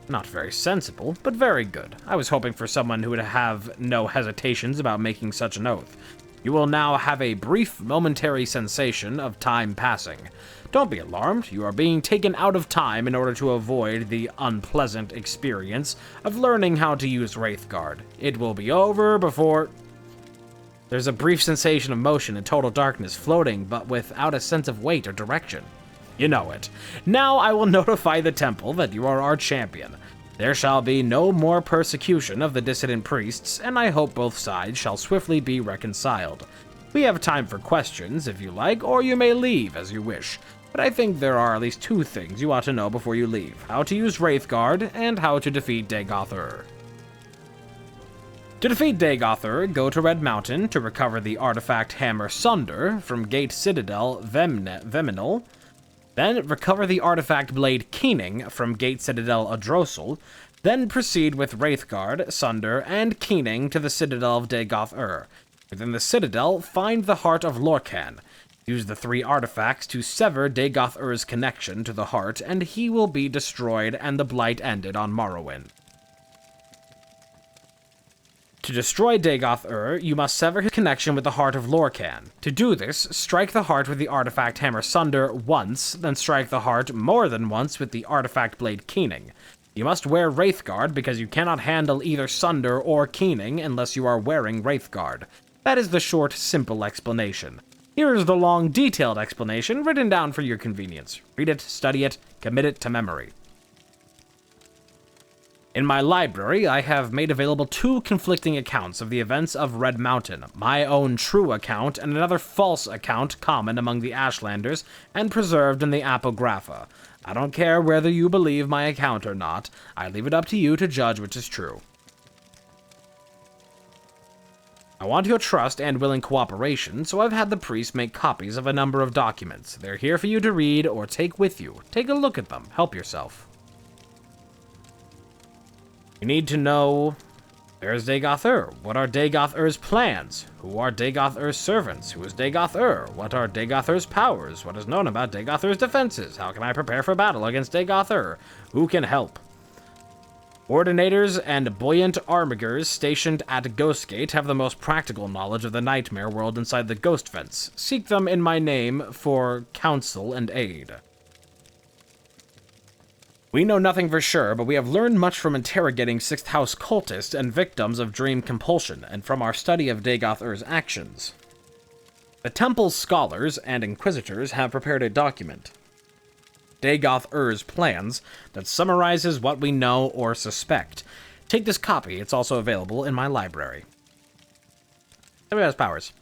Not very sensible, but very good. I was hoping for someone who would have no hesitations about making such an oath. You will now have a brief, momentary sensation of time passing. Don't be alarmed, you are being taken out of time in order to avoid the unpleasant experience of learning how to use Wraithguard. It will be over before... There's a brief sensation of motion in total darkness, floating, but without a sense of weight or direction. You know it. Now I will notify the temple that you are our champion. There shall be no more persecution of the dissident priests, and I hope both sides shall swiftly be reconciled. We have time for questions, if you like, or you may leave as you wish. But I think there are at least 2 things you ought to know before you leave. How to use Wraithguard, and how to defeat Dagoth-Ur. To defeat Dagoth-Ur, go to Red Mountain to recover the artifact Hammer Sunder from Gate Citadel Veminal. Then recover the artifact Blade Keening from Gate Citadel Adrosal. Then proceed with Wraithguard, Sunder, and Keening to the Citadel of Dagoth-Ur. Within the Citadel, find the Heart of Lorkhan. Use the 3 artifacts to sever Dagoth-Ur's connection to the heart, and he will be destroyed and the Blight ended on Morrowind. To destroy Dagoth-Ur, you must sever his connection with the Heart of Lorkhan. To do this, strike the heart with the artifact Hammer Sunder once, then strike the heart more than once with the artifact Blade Keening. You must wear Wraithguard because you cannot handle either Sunder or Keening unless you are wearing Wraithguard. That is the short, simple explanation. Here is the long, detailed explanation written down for your convenience. Read it, study it, commit it to memory. In my library, I have made available 2 conflicting accounts of the events of Red Mountain, my own true account and another false account common among the Ashlanders and preserved in the Apocrypha. I don't care whether you believe my account or not, I leave it up to you to judge which is true. I want your trust and willing cooperation, so I've had the priest make copies of a number of documents. They're here for you to read or take with you. Take a look at them, help yourself. You need to know, where's Dagoth-Ur? What are Dagoth-Ur's plans? Who are Dagoth-Ur's servants? Who is Dagoth-Ur? What are Dagoth-Ur's powers? What is known about Dagoth-Ur's defenses? How can I prepare for battle against Dagoth-Ur? Who can help? Ordinators and buoyant armigers stationed at Ghostgate have the most practical knowledge of the nightmare world inside the Ghost Fence. Seek them in my name for counsel and aid. We know nothing for sure, but we have learned much from interrogating 6th House cultists and victims of dream compulsion, and from our study of Dagoth-Ur's actions. The Temple's scholars and inquisitors have prepared a document, Dagoth-Ur's plans, that summarizes what we know or suspect. Take this copy, it's also available in my library. Somebody has powers.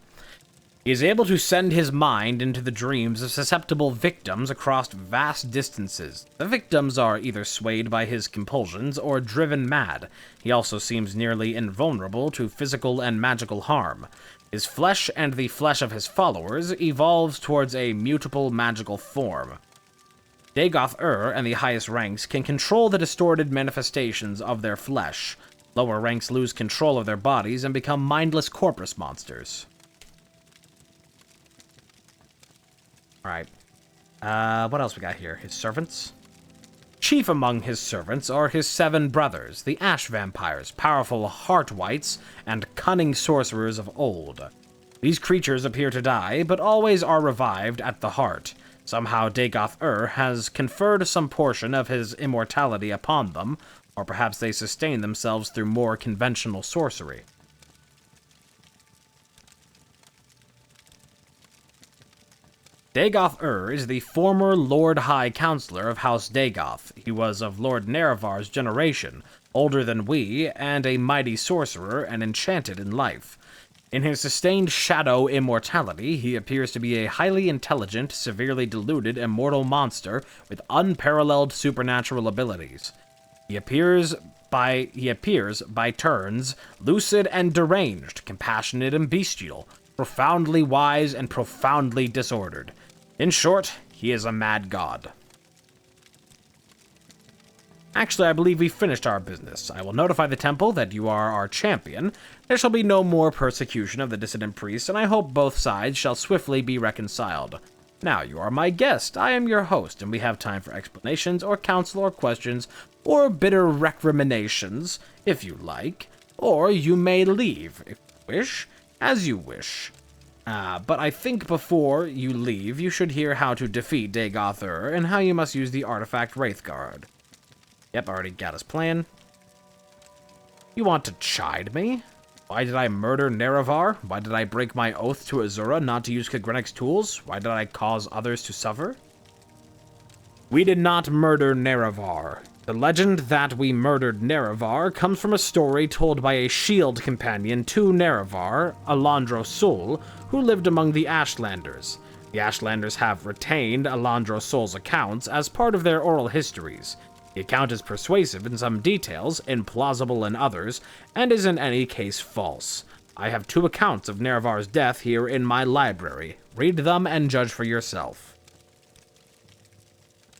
He is able to send his mind into the dreams of susceptible victims across vast distances. The victims are either swayed by his compulsions or driven mad. He also seems nearly invulnerable to physical and magical harm. His flesh and the flesh of his followers evolves towards a mutable magical form. Dagoth-Ur and the highest ranks can control the distorted manifestations of their flesh. Lower ranks lose control of their bodies and become mindless corpus monsters. Alright. What else we got here? His servants? Chief among his servants are his 7 brothers, the Ash Vampires, powerful heart-wights, and cunning sorcerers of old. These creatures appear to die, but always are revived at the heart. Somehow Dagoth-Ur has conferred some portion of his immortality upon them, or perhaps they sustain themselves through more conventional sorcery. Dagoth-Ur is the former Lord High Counselor of House Dagoth. He was of Lord Nerevar's generation, older than we, and a mighty sorcerer and enchanted in life. In his sustained shadow immortality, he appears to be a highly intelligent, severely deluded, immortal monster with unparalleled supernatural abilities. He appears by turns lucid and deranged, compassionate and bestial, profoundly wise and profoundly disordered. In short, he is a mad god. Actually, I believe we finished our business. I will notify the temple that you are our champion. There shall be no more persecution of the dissident priests, and I hope both sides shall swiftly be reconciled. Now, you are my guest. I am your host, and we have time for explanations, or counsel, or questions, or bitter recriminations, if you like. Or you may leave, if you wish, as you wish. But I think before you leave, you should hear how to defeat Dagoth-Ur, and how you must use the artifact Wraithguard. Yep, already got his plan. You want to chide me? Why did I murder Nerevar? Why did I break my oath to Azura not to use Kagrenic's tools? Why did I cause others to suffer? We did not murder Nerevar. The legend that we murdered Nerevar comes from a story told by a shield companion to Nerevar, Alondro Sul, who lived among the Ashlanders. The Ashlanders have retained Alondro Sul's accounts as part of their oral histories. The account is persuasive in some details, implausible in others, and is in any case false. I have 2 accounts of Nerevar's death here in my library. Read them and judge for yourself.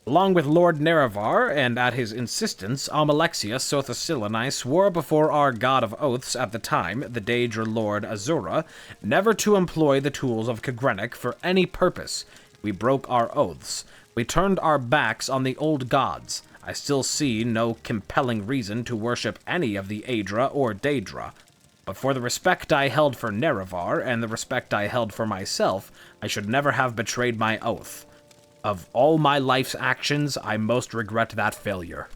Along with Lord Nerevar, and at his insistence, Almalexia Sothocylini swore before our god of oaths at the time, the Daedra Lord Azura, never to employ the tools of Kagrenik for any purpose. We broke our oaths. We turned our backs on the old gods. I still see no compelling reason to worship any of the Aedra or Daedra. But for the respect I held for Nerevar, and the respect I held for myself, I should never have betrayed my oath. Of all my life's actions, I most regret that failure.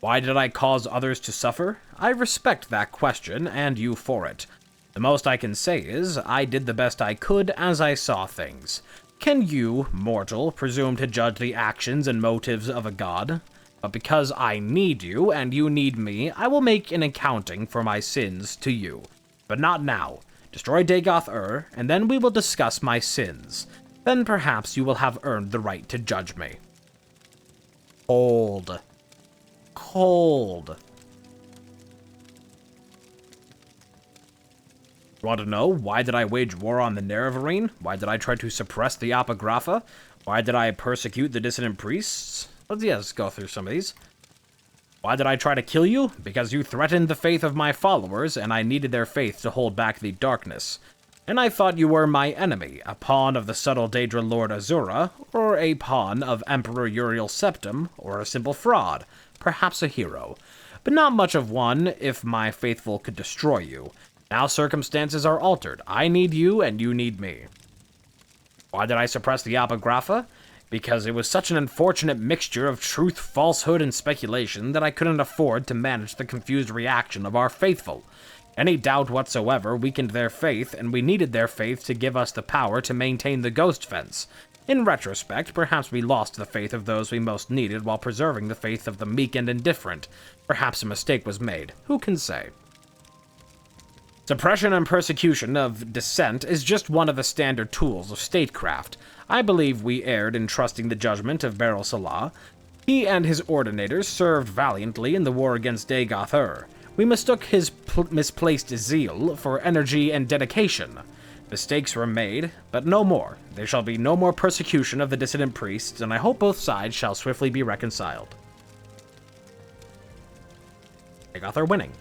Why did I cause others to suffer? I respect that question, and you for it. The most I can say is, I did the best I could as I saw things. Can you, mortal, presume to judge the actions and motives of a god? But because I need you, and you need me, I will make an accounting for my sins to you. But not now. Destroy Dagoth-Ur, and then we will discuss my sins. Then perhaps you will have earned the right to judge me. Cold. Cold. You want to know, why did I wage war on the Nerevarine? Why did I try to suppress the Apocrypha? Why did I persecute the dissident priests? Let's go through some of these. Why did I try to kill you? Because you threatened the faith of my followers, and I needed their faith to hold back the darkness. And I thought you were my enemy, a pawn of the subtle Daedra Lord Azura, or a pawn of Emperor Uriel Septim, or a simple fraud, perhaps a hero. But not much of one if my faithful could destroy you. Now circumstances are altered. I need you, and you need me. Why did I suppress the Apocrypha? Because it was such an unfortunate mixture of truth, falsehood, and speculation that I couldn't afford to manage the confused reaction of our faithful. Any doubt whatsoever weakened their faith, and we needed their faith to give us the power to maintain the ghost fence. In retrospect, perhaps we lost the faith of those we most needed while preserving the faith of the meek and indifferent. Perhaps a mistake was made. Who can say? Suppression and persecution of dissent is just one of the standard tools of statecraft. I believe we erred in trusting the judgment of Beryl Salah. He and his ordinators served valiantly in the war against Dagoth-Ur. We mistook his misplaced zeal for energy and dedication. Mistakes were made, but no more. There shall be no more persecution of the dissident priests, and I hope both sides shall swiftly be reconciled. Dagoth-Ur winning.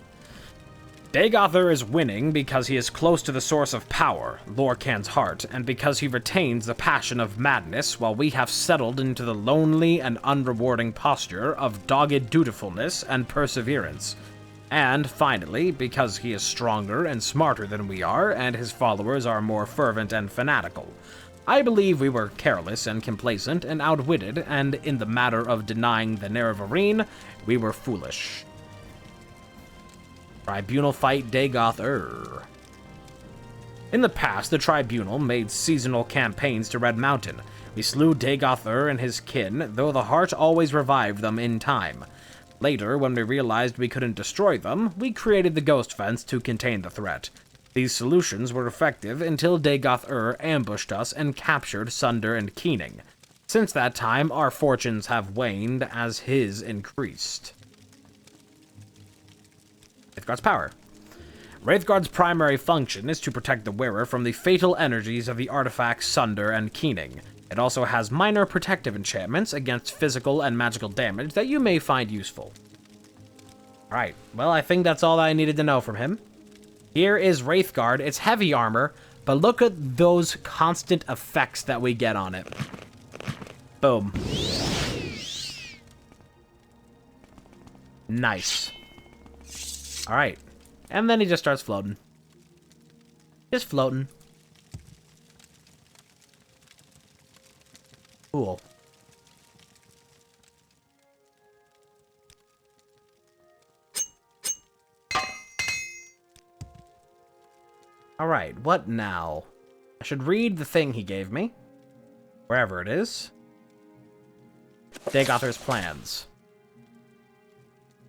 Dagoth-Ur is winning because he is close to the source of power, Lorkhan's heart, and because he retains the passion of madness, while we have settled into the lonely and unrewarding posture of dogged dutifulness and perseverance. And, finally, because he is stronger and smarter than we are, and his followers are more fervent and fanatical. I believe we were careless and complacent and outwitted, and in the matter of denying the Nerevarine, we were foolish. Tribunal fight Dagoth-Ur. In the past, the Tribunal made seasonal campaigns to Red Mountain. We slew Dagoth-Ur and his kin, though the heart always revived them in time. Later, when we realized we couldn't destroy them, we created the Ghost Fence to contain the threat. These solutions were effective until Dagoth-Ur ambushed us and captured Sunder and Keening. Since that time, our fortunes have waned as his increased. Wraithguard's power. Wraithguard's primary function is to protect the wearer from the fatal energies of the artifacts Sunder and Keening. It also has minor protective enchantments against physical and magical damage that you may find useful. Alright, well, I think that's all I needed to know from him. Here is Wraithguard. It's heavy armor, but look at those constant effects that we get on it. Boom. Nice. Alright. And then he just starts floating. Just floating. Cool. Alright, what now? I should read the thing he gave me. Wherever it is. Dagoth's plans.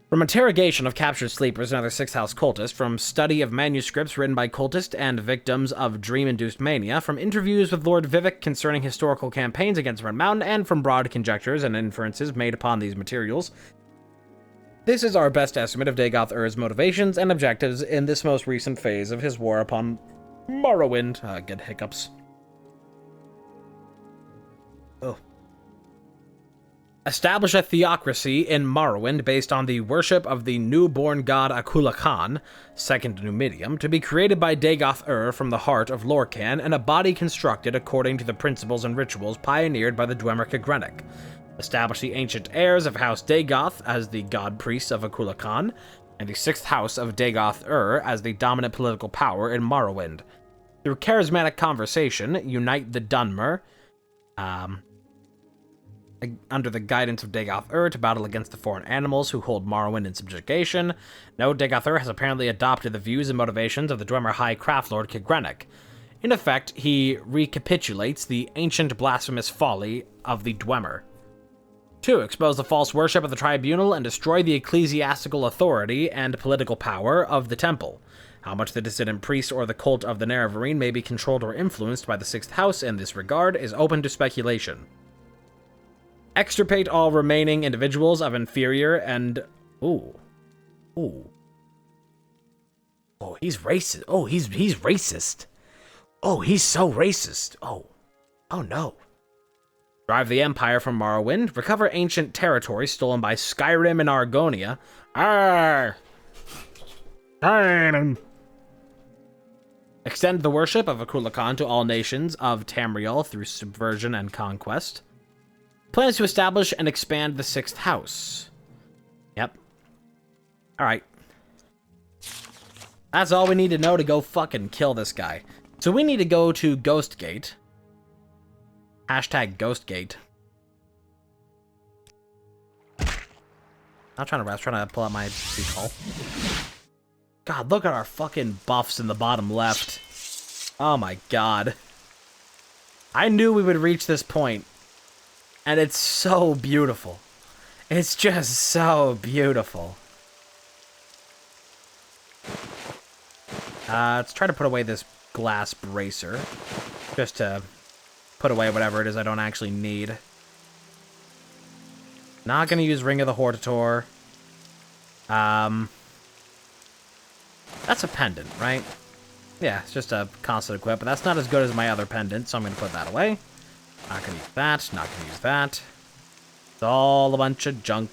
From interrogation of captured sleepers and other Sixth House cultists, from study of manuscripts written by cultists and victims of dream-induced mania, from interviews with Lord Vivek concerning historical campaigns against Red Mountain, and from broad conjectures and inferences made upon these materials, this is our best estimate of Dagoth Ur's motivations and objectives in this most recent phase of his war upon Morrowind. Good hiccups. Oh. Establish a theocracy in Morrowind based on the worship of the newborn god Akula Khan, second Numidium, to be created by Dagoth Ur from the heart of Lorkhan, and a body constructed according to the principles and rituals pioneered by the Dwemer Kagrenik. Establish the ancient heirs of House Dagoth as the god priests of Akula Khan, and the sixth house of Dagoth Ur as the dominant political power in Morrowind. Through charismatic conversation, unite the Dunmer, under the guidance of Dagoth Ur to battle against the foreign animals who hold Morrowind in subjugation. Note, Dagoth Ur has apparently adopted the views and motivations of the Dwemer High Craft Lord Kagrenik. In effect, he recapitulates the ancient blasphemous folly of the Dwemer. 2. Expose the false worship of the tribunal and destroy the ecclesiastical authority and political power of the temple. How much the dissident priest or the cult of the Nerevarine may be controlled or influenced by the Sixth House in this regard is open to speculation. Extirpate all remaining individuals of inferior and... Oh, he's racist. Oh, he's racist. Oh, he's so racist. Oh no. Drive the Empire from Morrowind. Recover ancient territory stolen by Skyrim and Argonia. Arrgh! Extend the worship of Akula Khan to all nations of Tamriel through subversion and conquest. Plans to establish and expand the Sixth House. Yep. Alright. That's all we need to know to go fucking kill this guy. So we need to go to Ghostgate. Hashtag Ghostgate. I'm trying to pull out my recall. God, look at our fucking buffs in the bottom left. Oh my god. I knew we would reach this point. And it's so beautiful. It's just so beautiful. Let's try to put away this glass bracer. Just to put away whatever it is I don't actually need. Not gonna use Ring of the Hortator. That's a pendant, right? Yeah, it's just a constant equip, but that's not as good as my other pendant, so I'm gonna put that away. Not gonna use that, not gonna use that. It's all a bunch of junk.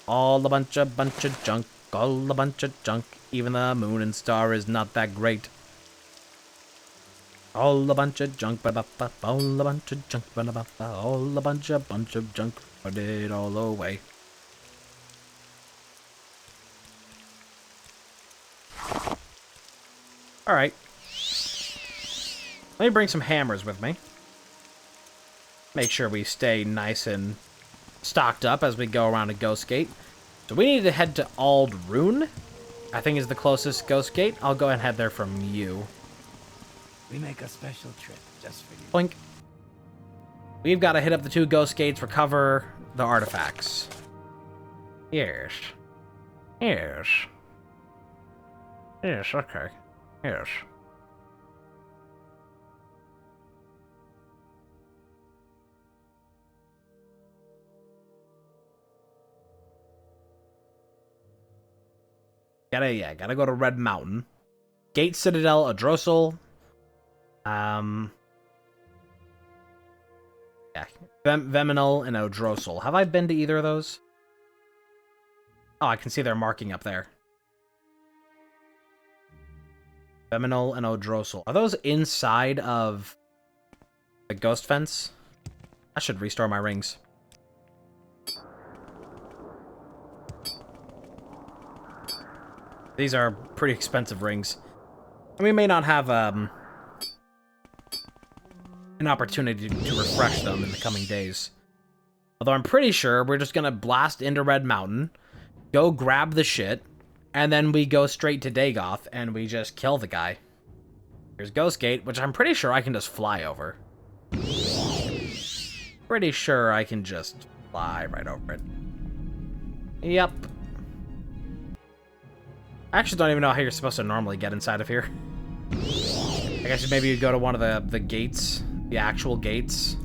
All a bunch of junk. All a bunch of junk. Even the moon and star is not that great. All a bunch of junk. All a bunch of junk. All a bunch of junk. Put it all away. Alright. Let me bring some hammers with me. Make sure we stay nice and stocked up as we go around a Ghost Gate. So we need to head to Aldrune. I think is the closest Ghost Gate. I'll go ahead and head there from you. We make a special trip just for you. Blink. We've got to hit up the 2 Ghost Gates, recover the artifacts. Yes. Yes. Yes, okay. Yes. Gotta go to Red Mountain. Gate Citadel, Adrosal. Yeah. Veminal and Odrosal. Have I been to either of those? Oh, I can see they're marking up there. Veminal and Odrosal. Are those inside of the ghost fence? I should restore my rings. These are pretty expensive rings. And we may not have an opportunity to refresh them in the coming days. Although I'm pretty sure we're just gonna blast into Red Mountain, go grab the shit, and then we go straight to Dagoth and we just kill the guy. Here's Ghost Gate, which I'm pretty sure I can just fly over. Pretty sure I can just Fly right over it. Yep. I actually don't even know how you're supposed to normally get inside of here. I guess maybe you go to one of the gates. The actual gates.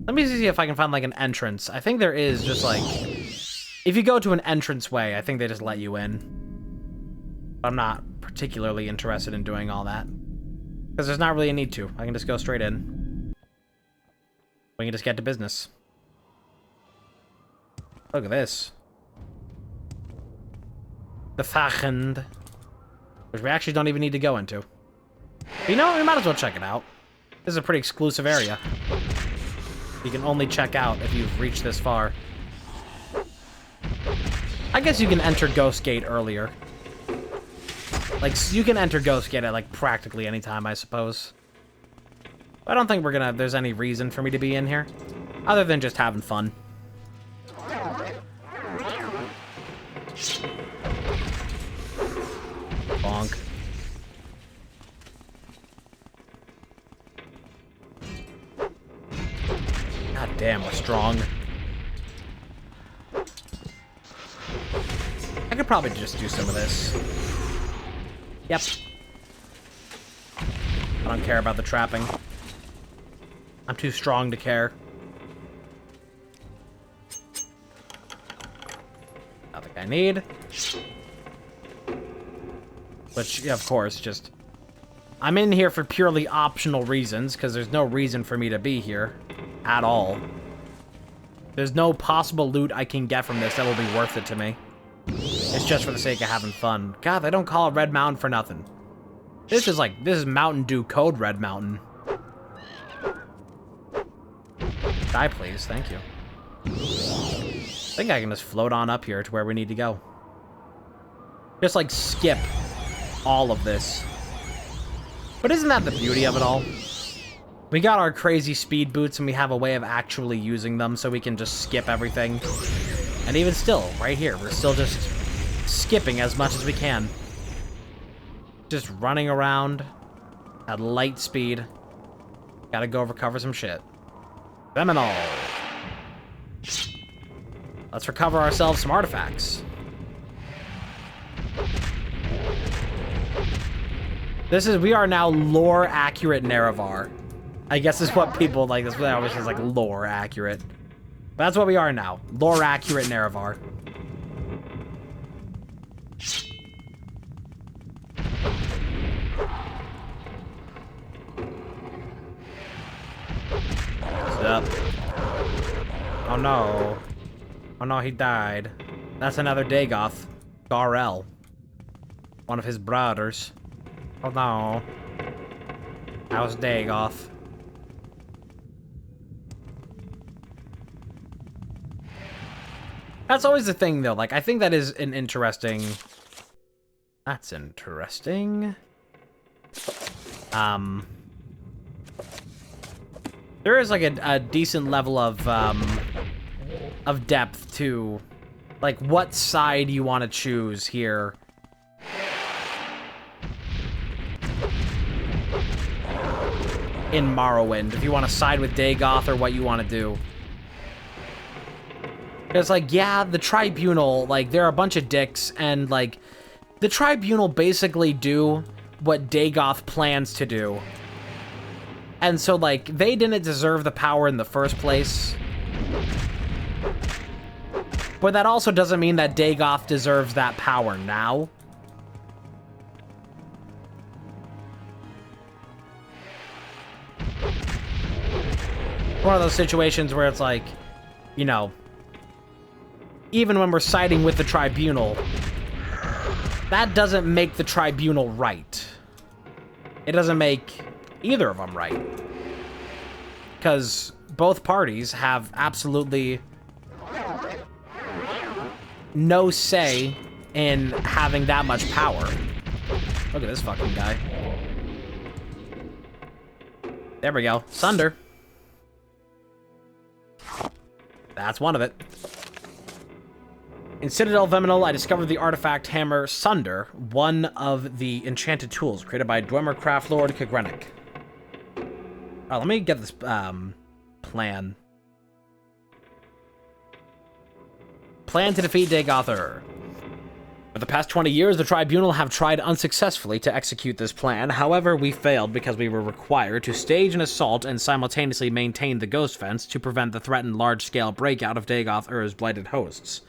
Let me see if I can find, like, an entrance. I think there is just, like... If you go to an entrance way, I think they just let you in. But I'm not particularly interested in doing all that. Because there's not really a need to. I can just go straight in. We can just get to business. Look at this. The Fachend. Which we actually don't even need to go into. But you know what? We might as well check it out. This is a pretty exclusive area. You can only check out if you've reached this far. I guess you can enter Ghost Gate earlier. Like, you can enter Ghost Gate at, like, practically any time, I suppose. But I don't think there's any reason for me to be in here. Other than just having fun. Bonk. God damn, we're strong. I could probably just do some of this. Yep. I don't care about the trapping. I'm too strong to care. Nothing I need. Which, yeah, of course, just... I'm in here for purely optional reasons, because there's no reason for me to be here. At all. There's no possible loot I can get from this that will be worth it to me. It's just for the sake of having fun. God, they don't call it Red Mountain for nothing. This is Mountain Dew Code Red Mountain. Die, please. Thank you. I think I can just float on up here to where we need to go. Just, like, skip all of this. But isn't that the beauty of it all? We got our crazy speed boots, and we have a way of actually using them, so we can just skip everything. And even still, right here, we're still just skipping as much as we can. Just running around at light speed. Gotta go recover some shit. Seminole. Let's recover ourselves some artifacts. We are now lore accurate Nerevar. I guess is what people like. That's what I always say is like lore accurate. But that's what we are now. Lore accurate Nerevar. What's up? Oh no. Oh no, he died. That's another Dagoth. Garel. One of his brothers. Oh no. That was Dagoth. That's always the thing, though. Like, I think that is an interesting... That's interesting. There is, like, a decent level of depth to, like, what side you want to choose here. In Morrowind, if you want to side with Dagoth or what you want to do. It's like, yeah, the Tribunal, like, they're a bunch of dicks, and, like, the Tribunal basically do what Dagoth plans to do. And so, like, they didn't deserve the power in the first place. But that also doesn't mean that Dagoth deserves that power now. One of those situations where it's like, you know, even when we're siding with the Tribunal, that doesn't make the Tribunal right. It doesn't make either of them right. Because both parties have absolutely no say in having that much power. Look at this fucking guy. There we go. Sunder. That's one of it. In Citadel Veminal, I discovered the artifact hammer Sunder, one of the enchanted tools created by Dwemer Craftlord Kagrenik. Oh, let me get this plan plan to defeat Dagoth-Ur. For the past 20 years, the Tribunal have tried unsuccessfully to execute this plan. However, we failed because we were required to stage an assault and simultaneously maintain the Ghost Fence to prevent the threatened large-scale breakout of Dagoth-Ur's blighted hosts.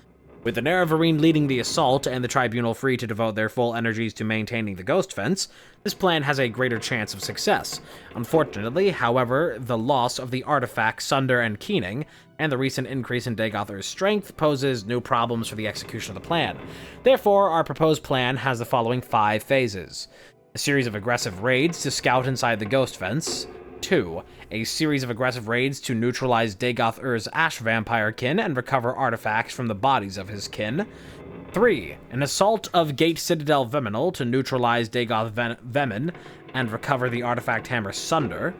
With the Nerevarine leading the assault and the Tribunal free to devote their full energies to maintaining the Ghost Fence, this plan has a greater chance of success. Unfortunately, however, the loss of the artifacts Sunder and Keening, and the recent increase in Dagoth-Ur's strength poses new problems for the execution of the plan. Therefore, our proposed plan has the following 5 phases. A series of aggressive raids to scout inside the Ghost Fence. 2. A series of aggressive raids to neutralize Dagoth-Ur's Ash Vampire kin and recover artifacts from the bodies of his kin. 3. An assault of Gate Citadel Viminal to neutralize Dagoth Vemin and recover the artifact hammer Sunder.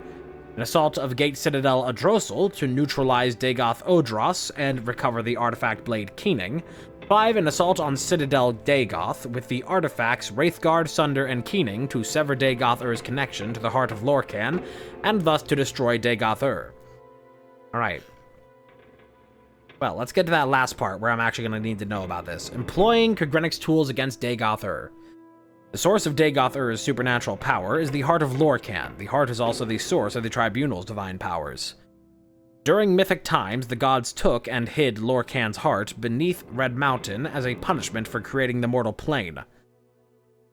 An assault of Gate Citadel Adrosal to neutralize Dagoth Odros and recover the artifact blade Keening. 5. An assault on Citadel Dagoth with the artifacts Wraithguard, Sunder, and Keening to sever Dagoth-Ur's connection to the heart of Lorkhan, and thus to destroy Dagoth-Ur. Alright. Well, let's get to that last part where I'm actually going to need to know about this. Employing Kagrenic's tools against Dagoth-Ur. The source of Dagoth-Ur's supernatural power is the heart of Lorkhan. The heart is also the source of the Tribunal's divine powers. During mythic times, the gods took and hid Lorkhan's heart beneath Red Mountain as a punishment for creating the mortal plane.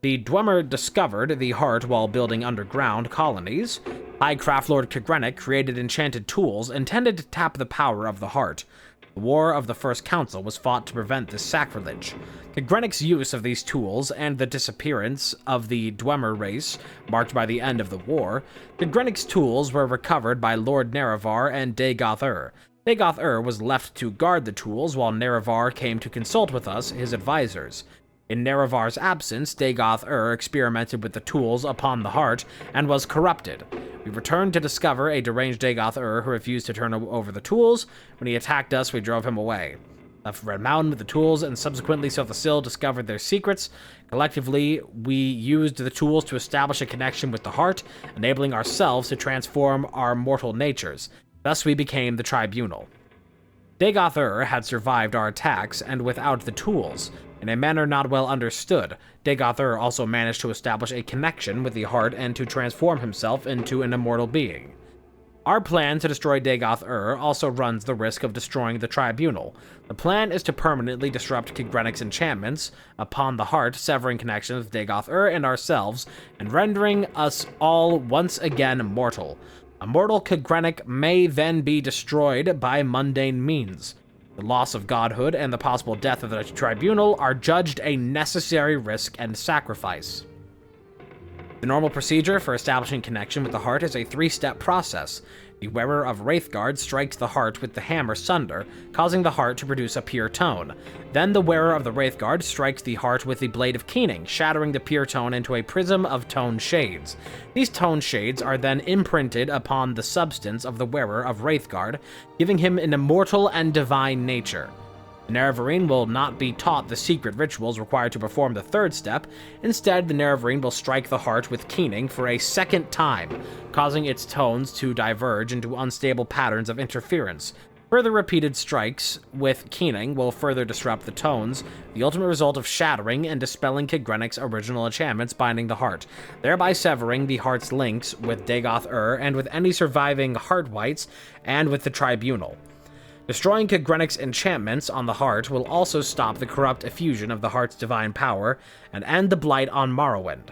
The Dwemer discovered the heart while building underground colonies. High Craft Lord Kagrenic created enchanted tools intended to tap the power of the heart. The War of the First Council was fought to prevent this sacrilege. Kagrenic's use of these tools and the disappearance of the Dwemer race, marked by the end of the war, Kagrenic's tools were recovered by Lord Nerevar and Dagoth-Ur. Dagoth-Ur was left to guard the tools while Nerevar came to consult with us, his advisors. In Nerevar's absence, Dagoth-Ur experimented with the tools upon the heart and was corrupted. We returned to discover a deranged Dagoth-Ur who refused to turn over the tools. When he attacked us, we drove him away. Left Red Mountain with the tools, and subsequently Silthasil discovered their secrets. Collectively, we used the tools to establish a connection with the heart, enabling ourselves to transform our mortal natures. Thus we became the Tribunal. Dagoth-Ur had survived our attacks, and without the tools, in a manner not well understood, Dagoth-Ur also managed to establish a connection with the heart and to transform himself into an immortal being. Our plan to destroy Dagoth-Ur also runs the risk of destroying the Tribunal. The plan is to permanently disrupt Kagrenic's enchantments upon the heart, severing connections with Dagoth-Ur and ourselves, and rendering us all once again mortal. A mortal Kagrenic may then be destroyed by mundane means. The loss of godhood and the possible death of the Tribunal are judged a necessary risk and sacrifice. The normal procedure for establishing connection with the heart is a 3-step process. The wearer of Wraithguard strikes the heart with the hammer Sunder, causing the heart to produce a pure tone. Then the wearer of the Wraithguard strikes the heart with the blade of Keening, shattering the pure tone into a prism of tone shades. These tone shades are then imprinted upon the substance of the wearer of Wraithguard, giving him an immortal and divine nature. The Nerevarine will not be taught the secret rituals required to perform the 3rd step. Instead, the Nerevarine will strike the heart with Keening for a 2nd time, causing its tones to diverge into unstable patterns of interference. Further repeated strikes with Keening will further disrupt the tones, the ultimate result of shattering and dispelling Kagrenic's original enchantments binding the heart, thereby severing the heart's links with Dagoth-Ur and with any surviving heart wights and with the Tribunal. Destroying Kagrenic's enchantments on the heart will also stop the corrupt effusion of the heart's divine power and end the blight on Morrowind.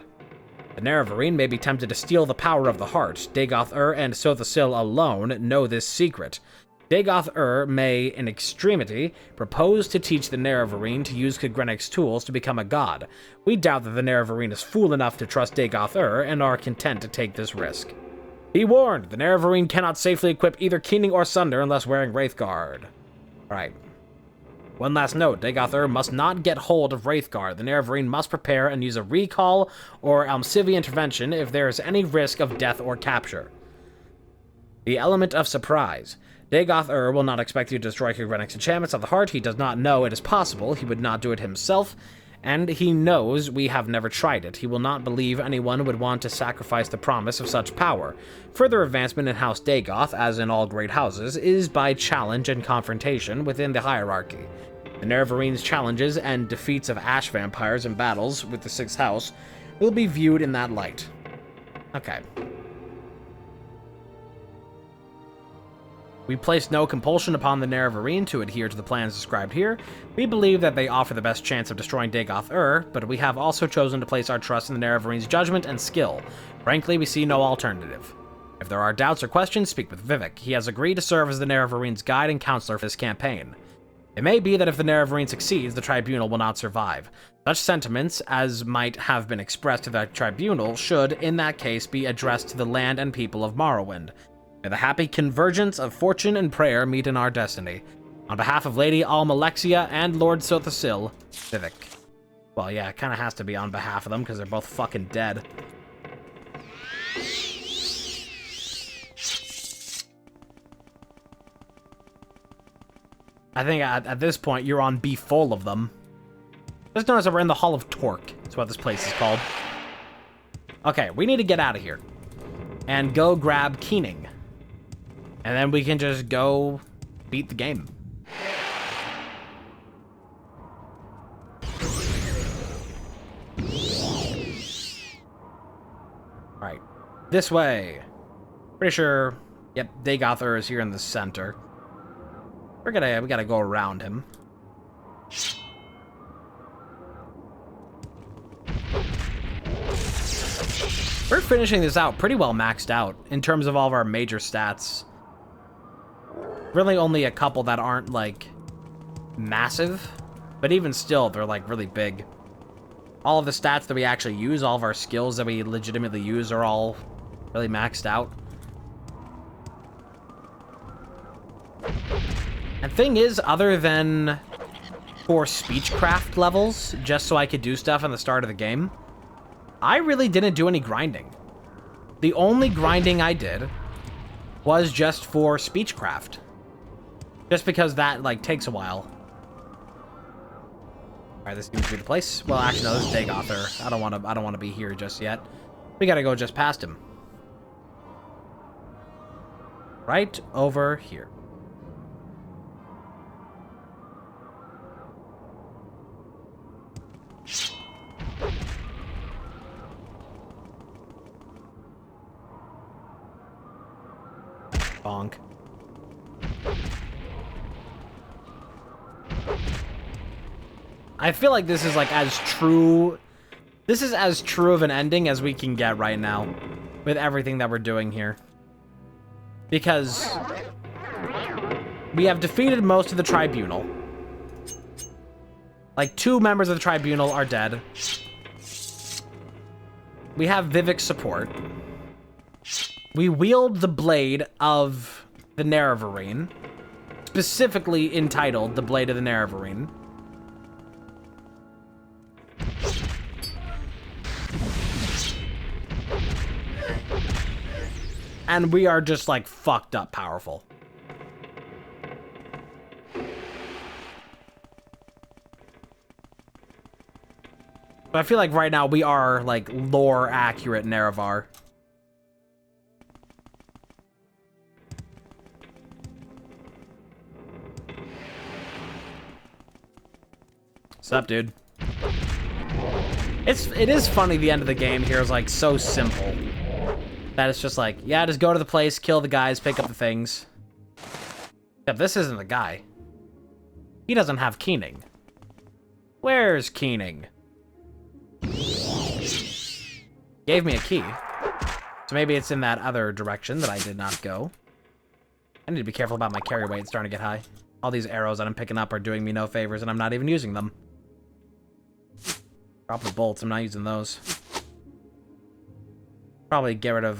The Nerevarine may be tempted to steal the power of the heart. Dagoth-Ur and Silthasil alone know this secret. Dagoth-Ur may, in extremity, propose to teach the Nerevarine to use Kagrenic's tools to become a god. We doubt that the Nerevarine is fool enough to trust Dagoth-Ur and are content to take this risk. Be warned, the Nerevarine cannot safely equip either Keening or Sunder unless wearing Wraithguard. Alright. One last note, Dagoth-Ur must not get hold of Wraithguard. The Nerevarine must prepare and use a recall or Almcivi intervention if there is any risk of death or capture. The element of surprise. Dagoth-Ur will not expect you to destroy Kagrenic's enchantments of the heart. He does not know it is possible. He would not do it himself. And he knows we have never tried it. He will not believe anyone would want to sacrifice the promise of such power. Further advancement in House Dagoth, as in all great houses, is by challenge and confrontation within the hierarchy. The Nerevarene's challenges and defeats of ash vampires in battles with the 6th house will be viewed in that light. Okay. We place no compulsion upon the Nerevarene to adhere to the plans described here. We believe that they offer the best chance of destroying Dagoth-Ur, but we have also chosen to place our trust in the Nerevarine's judgment and skill. Frankly, we see no alternative. If there are doubts or questions, speak with Vivek. He has agreed to serve as the Nerevarene's guide and counselor for this campaign. It may be that if the Nerevarene succeeds, the Tribunal will not survive. Such sentiments, as might have been expressed to the Tribunal, should, in that case, be addressed to the land and people of Morrowind. May the happy convergence of fortune and prayer meet in our destiny. On behalf of Lady Almalexia and Lord Sothasil, Vivek. Well, yeah, it kind of has to be on behalf of them, because they're both fucking dead. I think at this point, you're on be full of them. Just notice that we're in the Hall of Torque. That's what this place is called. Okay, we need to get out of here. And go grab Keening. And then we can just go beat the game. Alright. This way. Pretty sure, yep, Dagoth-Ur is here in the center. We gotta go around him. We're finishing this out pretty well maxed out in terms of all of our major stats. Really only a couple that aren't, like, massive. But even still, they're, like, really big. All of the stats that we actually use, all of our skills that we legitimately use are all really maxed out. And thing is, other than for speechcraft levels, just so I could do stuff in the start of the game, I really didn't do any grinding. The only grinding I did was just for speechcraft. Just because that, like, takes a while. Alright, this seems to be the place. Well, actually, no, this is Dagoth-Ur. I don't want to be here just yet. We gotta go just past him. Right over here. Bonk. I feel like this is like as true... This is as true of an ending as we can get right now. With everything that we're doing here. Because... we have defeated most of the Tribunal. Like, 2 members of the Tribunal are dead. We have Vivek's support. We wield the blade of the Nerevarene. Specifically entitled the Blade of the Nerevarene. And we are just, like, fucked up powerful. But I feel like right now we are, like, lore accurate Nerevar. What's up, dude? It is funny the end of the game here is, like, so simple. That it's just like, yeah, just go to the place, kill the guys, pick up the things. Except this isn't the guy. He doesn't have Keening. Where's Keening? Gave me a key. So maybe it's in that other direction that I did not go. I need to be careful about my carry weight. It's starting to get high. All these arrows that I'm picking up are doing me no favors, and I'm not even using them. Drop the bolts. I'm not using those. Probably get rid of,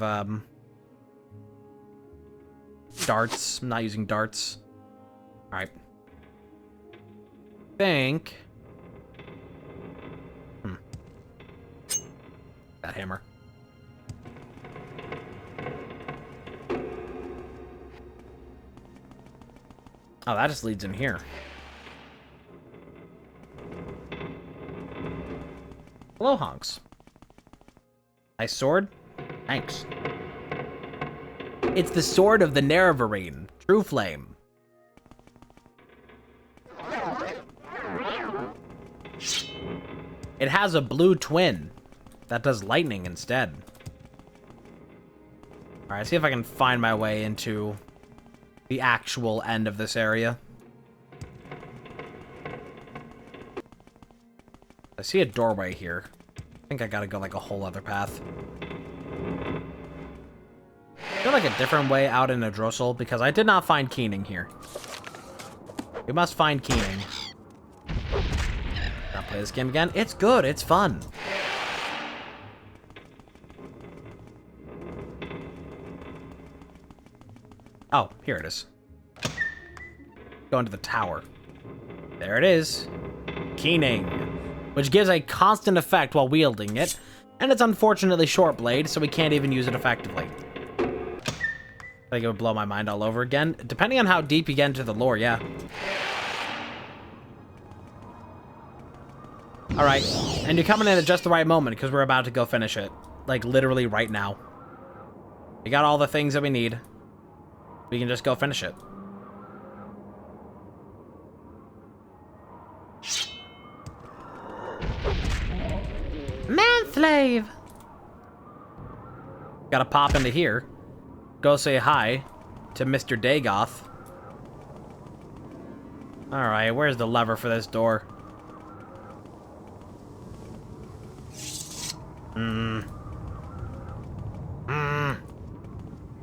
darts. I'm not using darts. Alright. Think... that hammer. Oh, that just leads in here. Hello, honks. Nice sword. Thanks. It's the sword of the Nerevarene. True Flame. It has a blue twin that does lightning instead. Alright, see if I can find my way into the actual end of this area. I see a doorway here. I think I gotta go like a whole other path. I feel like a different way out in a Drossel because I did not find Keening here. We must find Keening. I'll play this game again. It's good. It's fun. Oh, here it is. Go into the tower. There it is. Keening. Which gives a constant effect while wielding it. And it's unfortunately short blade, so we can't even use it effectively. I think it would blow my mind all over again. Depending on how deep you get into the lore, yeah. Alright, and you're coming in at just the right moment because we're about to go finish it. Like, literally right now. We got all the things that we need. We can just go finish it. Manslave! Gotta pop into here. Go say hi to Mr. Dagoth. Alright, where's the lever for this door?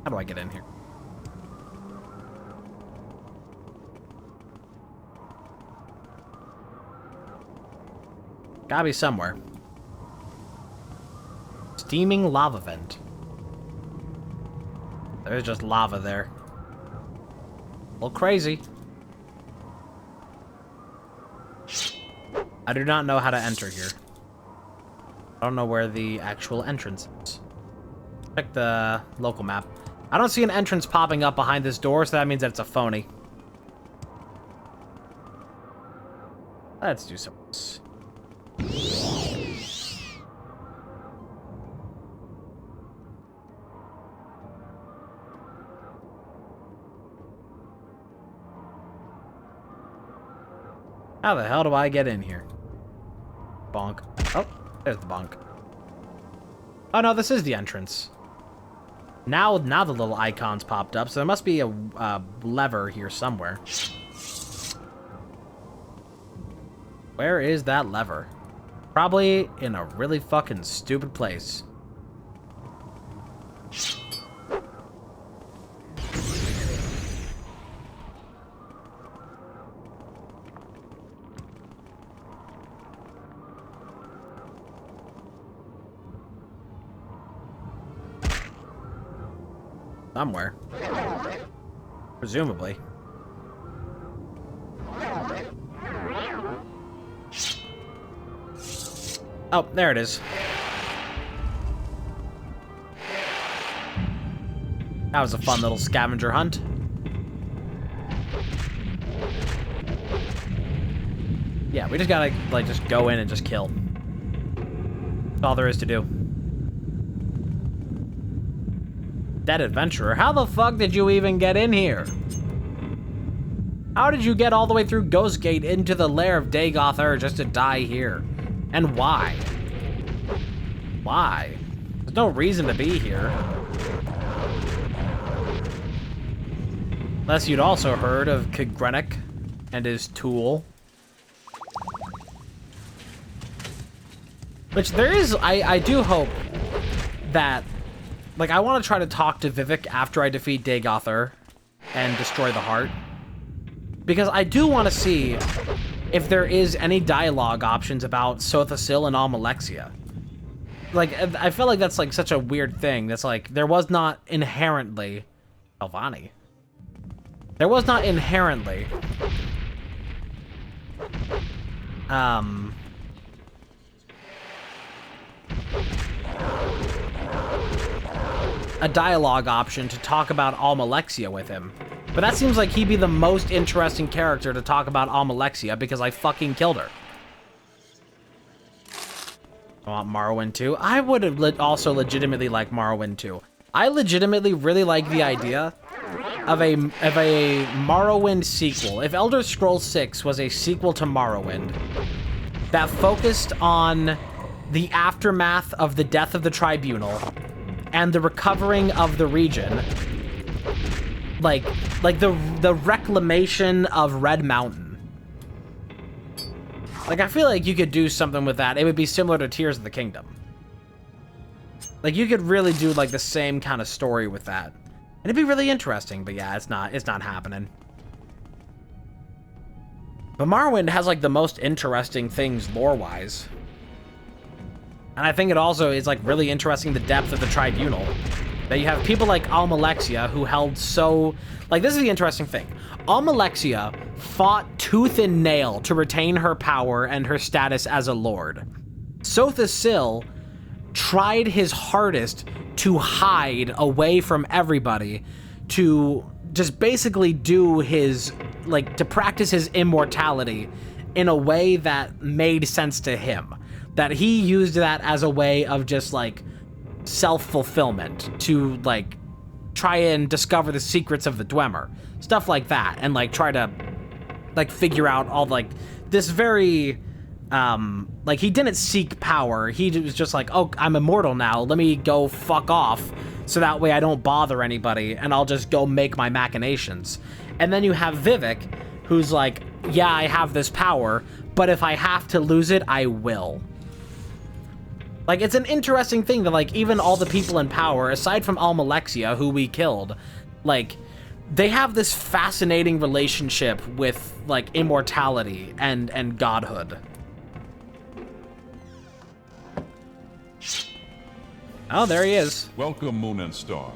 How do I get in here? Gotta be somewhere. Steaming lava vent. There's just lava there. A little crazy. I do not know how to enter here. I don't know where the actual entrance is. Check the local map. I don't see an entrance popping up behind this door, so that means that it's a phony. Let's do some. How the hell do I get in here? Bonk. Oh, there's the bonk. Oh no, this is the entrance. Now the little icon's popped up, so there must be a lever here somewhere. Where is that lever? Probably in a really fucking stupid place. Somewhere. Presumably. Oh, there it is. That was a fun little scavenger hunt. Yeah, we just gotta, like, just go in and just kill. That's all there is to do. Dead adventurer, how the fuck did you even get in here? How did you get all the way through Ghostgate into the lair of Dagoth just to die here? And why? Why? There's no reason to be here. Unless you'd also heard of Kagrenik and his tool. Which there is, I do hope that, like, I want to try to talk to Vivek after I defeat Dagoth and destroy the heart. Because I do want to see if there is any dialogue options about Sothasil and Almalexia. Like, I feel like that's, like, such a weird thing. That's, like, there was not inherently... Alvani. There was not inherently... a dialogue option to talk about Almalexia with him. But that seems like he'd be the most interesting character to talk about Almalexia because I fucking killed her. I want Morrowind 2. I would have also legitimately like Morrowind 2. I legitimately really like the idea of a Morrowind sequel. If Elder Scrolls 6 was a sequel to Morrowind, that focused on the aftermath of the death of the tribunal and the recovering of the region. Like the reclamation of Red Mountain. Like, I feel like you could do something with that. It would be similar to Tears of the Kingdom. Like, you could really do, like, the same kind of story with that. And it'd be really interesting, but yeah, it's not happening. But Morrowind has, like, the most interesting things lore-wise. And I think it also is, like, really interesting the depth of the Tribunal. That you have people like Almalexia who held so... Like, this is the interesting thing. Almalexia fought tooth and nail to retain her power and her status as a lord. Sothis Sil tried his hardest to hide away from everybody, to just basically do his... Like, to practice his immortality in a way that made sense to him. That he used that as a way of just, like, self-fulfillment to, like, try and discover the secrets of the Dwemer. Stuff like that. And, like, try to, like, figure out all, like, this very, like, he didn't seek power. He was just like, oh, I'm immortal now. Let me go fuck off so that way I don't bother anybody and I'll just go make my machinations. And then you have Vivek, who's like, yeah, I have this power, but if I have to lose it, I will. Like, it's an interesting thing that, like, even all the people in power, aside from Almalexia, who we killed, like, they have this fascinating relationship with, like, immortality and godhood. Oh, there he is. Welcome, Moon and Star,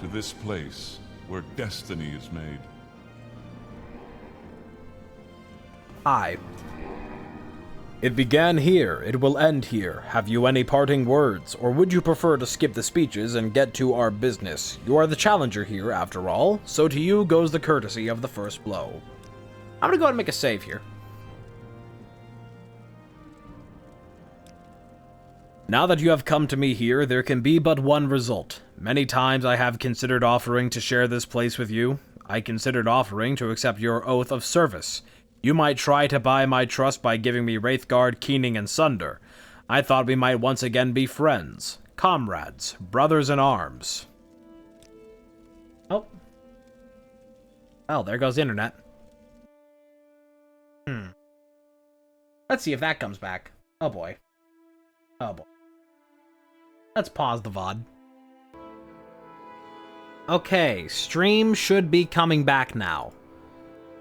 to this place where destiny is made. Hi. It began here, it will end here. Have you any parting words, or would you prefer to skip the speeches and get to our business? You are the challenger here, after all, so to you goes the courtesy of the first blow. I'm gonna go ahead and make a save here. Now that you have come to me here, there can be but one result. Many times I have considered offering to share this place with you. I considered offering to accept your oath of service. You might try to buy my trust by giving me Wraithguard, Keening, and Sunder. I thought we might once again be friends, comrades, brothers in arms. Oh. Well, there goes the internet. Let's see if that comes back. Oh boy. Oh boy. Let's pause the VOD. Okay, stream should be coming back now.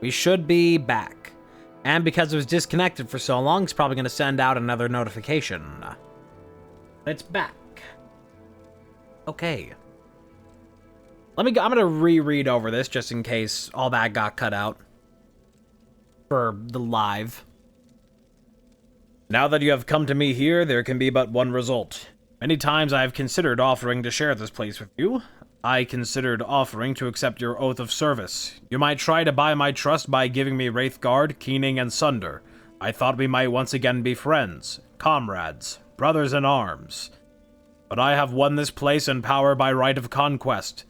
We should be back. And because it was disconnected for so long, it's probably going to send out another notification. It's back. Okay. I'm going to reread over this just in case all that got cut out for the live. Now that you have come to me here, there can be but one result. Many times I have considered offering to share this place with you. I considered offering to accept your oath of service. You might try to buy my trust by giving me Wraithguard, Keening, and Sunder. I thought we might once again be friends, comrades, brothers in arms. But I have won this place and power by right of conquest,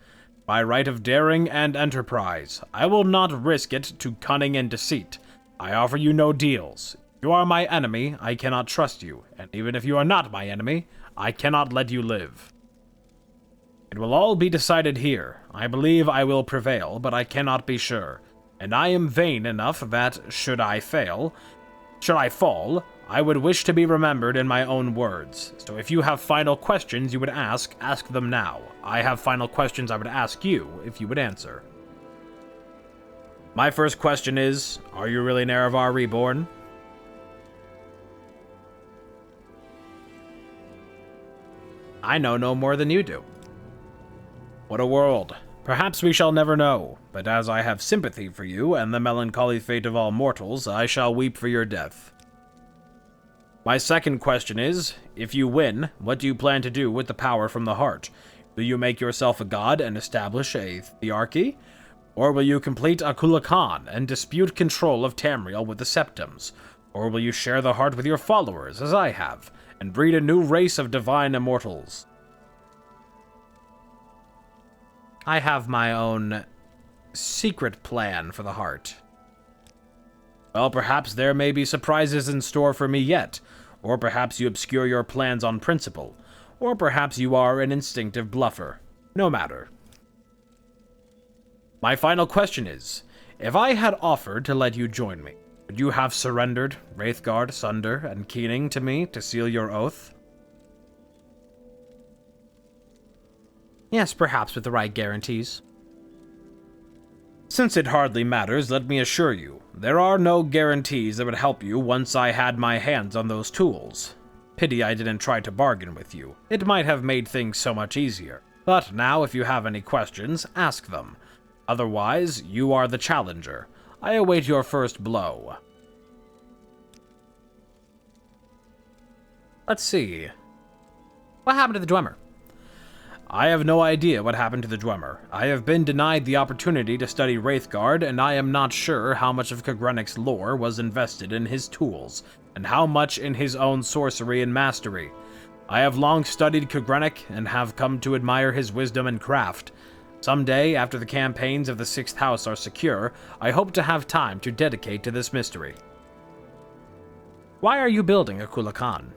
by right of daring and enterprise. I will not risk it to cunning and deceit. I offer you no deals. If you are my enemy, I cannot trust you, and even if you are not my enemy, I cannot let you live. It will all be decided here. I believe I will prevail, but I cannot be sure. And I am vain enough that, should I fall, I would wish to be remembered in my own words. So if you have final questions you would ask them now. I have final questions I would ask you, if you would answer. My first question is, are you really Nerevar Reborn? I know no more than you do. What a world. Perhaps we shall never know, but as I have sympathy for you and the melancholy fate of all mortals, I shall weep for your death. My second question is, if you win, what do you plan to do with the power from the heart? Will you make yourself a god and establish a thearchy? Or will you complete Akula Khan and dispute control of Tamriel with the Septums? Or will you share the heart with your followers, as I have, and breed a new race of divine immortals? I have my own secret plan for the heart. Well, perhaps there may be surprises in store for me yet, or perhaps you obscure your plans on principle, or perhaps you are an instinctive bluffer. No matter. My final question is, if I had offered to let you join me, would you have surrendered Wraithguard, Sunder, and Keening to me to seal your oath? Yes, perhaps with the right guarantees. Since it hardly matters, let me assure you, there are no guarantees that would help you once I had my hands on those tools. Pity I didn't try to bargain with you. It might have made things so much easier. But now, if you have any questions, ask them. Otherwise, you are the challenger. I await your first blow. Let's see. What happened to the Dwemer? I have no idea what happened to the Dwemer. I have been denied the opportunity to study Wraithguard, and I am not sure how much of Kagrenic's lore was invested in his tools, and how much in his own sorcery and mastery. I have long studied Kagrenic, and have come to admire his wisdom and craft. Someday, after the campaigns of the Sixth House are secure, I hope to have time to dedicate to this mystery. Why are you building Akula Khan?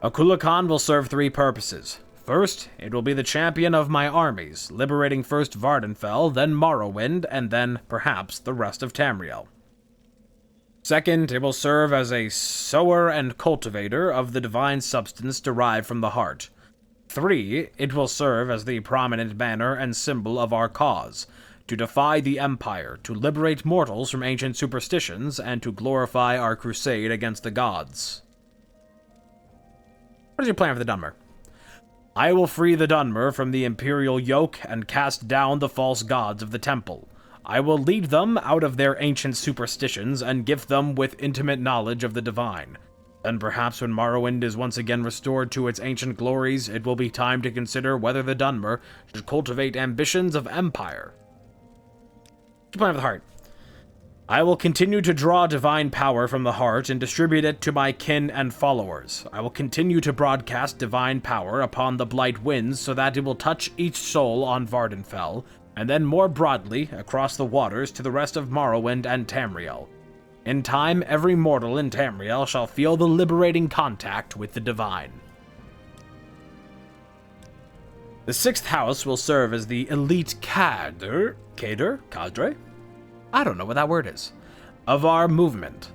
Akula Khan will serve 3 purposes. First, it will be the champion of my armies, liberating first Vardenfell, then Morrowind, and then, perhaps, the rest of Tamriel. Second, it will serve as a sower and cultivator of the divine substance derived from the heart. 3, it will serve as the prominent banner and symbol of our cause, to defy the Empire, to liberate mortals from ancient superstitions, and to glorify our crusade against the gods. What is your plan for the Dunmer? I will free the Dunmer from the imperial yoke and cast down the false gods of the temple. I will lead them out of their ancient superstitions and gift them with intimate knowledge of the divine. Then perhaps when Morrowind is once again restored to its ancient glories, it will be time to consider whether the Dunmer should cultivate ambitions of empire. What's your plan for the heart? I will continue to draw divine power from the heart and distribute it to my kin and followers. I will continue to broadcast divine power upon the blight winds so that it will touch each soul on Vardenfell, and then more broadly across the waters to the rest of Morrowind and Tamriel. In time, every mortal in Tamriel shall feel the liberating contact with the divine. The Sixth House will serve as the elite cadre? I don't know what that word is. Of our movement.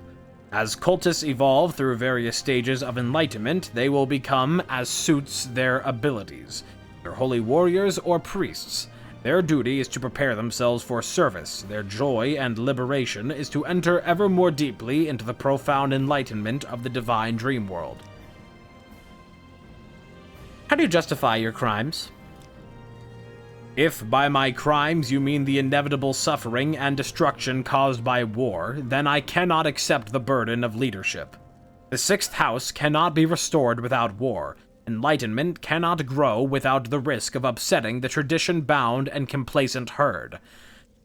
As cultists evolve through various stages of enlightenment, they will become as suits their abilities. They're holy warriors or priests. Their duty is to prepare themselves for service. Their joy and liberation is to enter ever more deeply into the profound enlightenment of the divine dream world. How do you justify your crimes? If by my crimes you mean the inevitable suffering and destruction caused by war, then I cannot accept the burden of leadership. The Sixth House cannot be restored without war. Enlightenment cannot grow without the risk of upsetting the tradition-bound and complacent herd.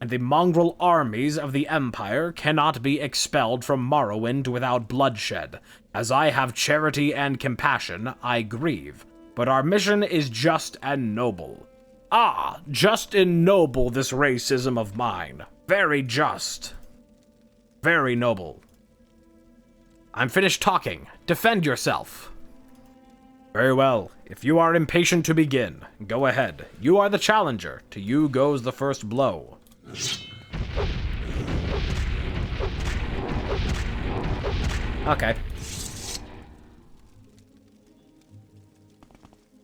And the mongrel armies of the Empire cannot be expelled from Morrowind without bloodshed. As I have charity and compassion, I grieve. But our mission is just and noble. Ah, just and noble this racism of mine. Very just. Very noble. I'm finished talking. Defend yourself. Very well. If you are impatient to begin, go ahead. You are the challenger. To you goes the first blow. Okay.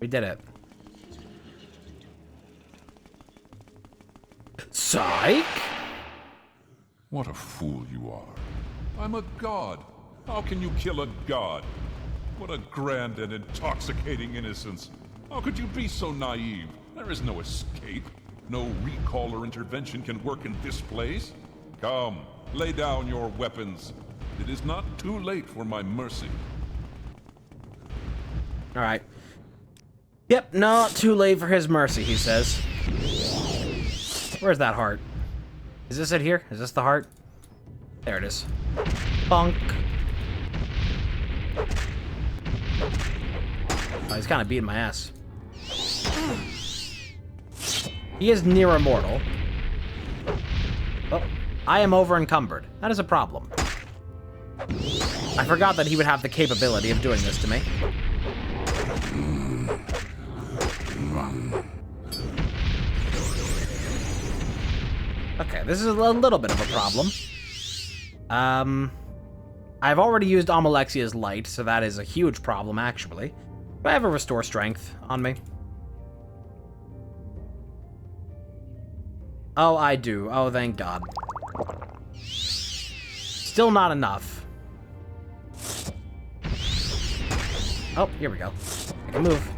We did it. Psych? What a fool you are. I'm a god. How can you kill a god? What a grand and intoxicating innocence. How could you be so naive? There is no escape. No recall or intervention can work in this place. Come, lay down your weapons. It is not too late for my mercy. Alright. Yep, not too late for his mercy, he says. Where's that heart? Is this it here? Is this the heart? There it is. Bonk. Oh, he's kind of beating my ass. He is near immortal. Oh, I am over encumbered. That is a problem. I forgot that he would have the capability of doing this to me. Okay, this is a little bit of a problem. I've already used Amalexia's light, so that is a huge problem, actually. But I have a restore strength on me. Oh, I do. Oh, thank God. Still not enough. Oh, here we go. I can move.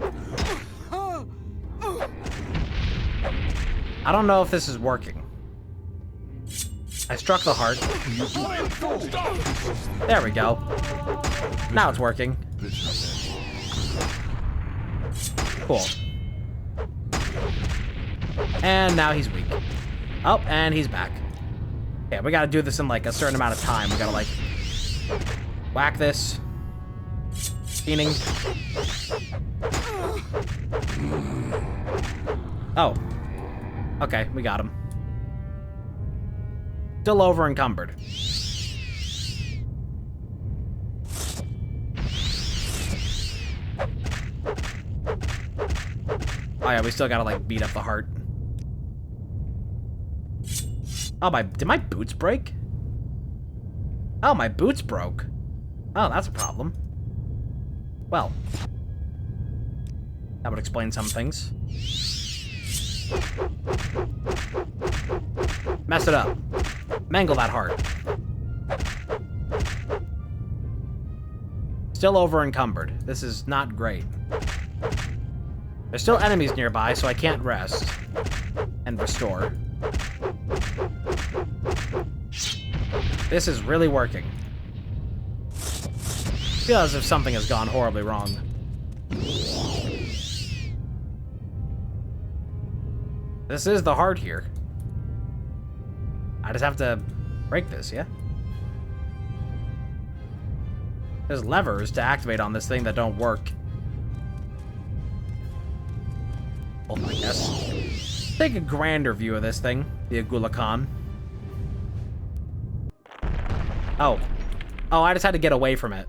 I don't know if this is working. I struck the heart. There we go. Now it's working. Cool. And now he's weak. Oh, and he's back. Okay, we gotta do this in like a certain amount of time. We gotta like whack this. Keening. Oh. Okay, we got him. Still over encumbered. Oh yeah, we still gotta like beat up the heart. Oh, did my boots break? Oh, my boots broke. Oh, that's a problem. Well, that would explain some things. Mess it up. Mangle that heart. Still over encumbered. This is not great. There's still enemies nearby, so I can't rest and restore. This is really working. I feel as if something has gone horribly wrong. This is the heart here. I just have to break this, yeah? There's levers to activate on this thing that don't work. Well, I guess. Take a grander view of this thing, the Agula Khan. Oh. Oh, I just had to get away from it.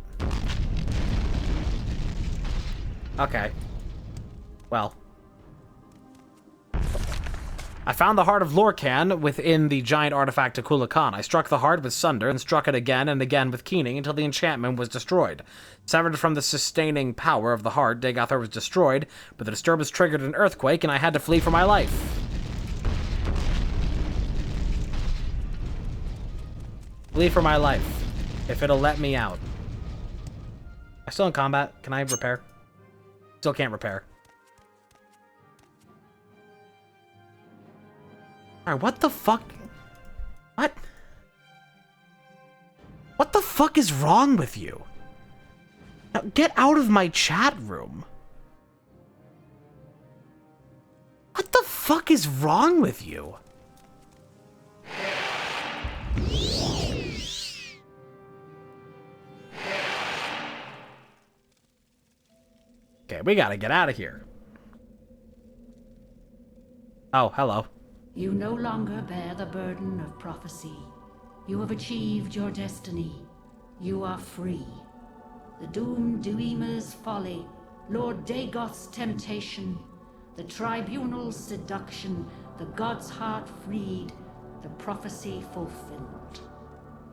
Okay. Well. I found the heart of Lorcan within the giant artifact Agula Khan. I struck the heart with Sunder and struck it again and again with Keening until the enchantment was destroyed. Severed from the sustaining power of the heart, Dagothar was destroyed, but the disturbance triggered an earthquake and I had to flee for my life. Flee for my life. If it'll let me out. I'm still in combat. Can I repair? Still can't repair. Alright, what the fuck? What? What the fuck is wrong with you? Now, get out of my chat room. What the fuck is wrong with you? Okay, we gotta get out of here. Oh, hello. You no longer bear the burden of prophecy. You have achieved your destiny. You are free. The doomed Duima's folly, Lord Dagoth's temptation, the tribunal's seduction, the god's heart freed, the prophecy fulfilled.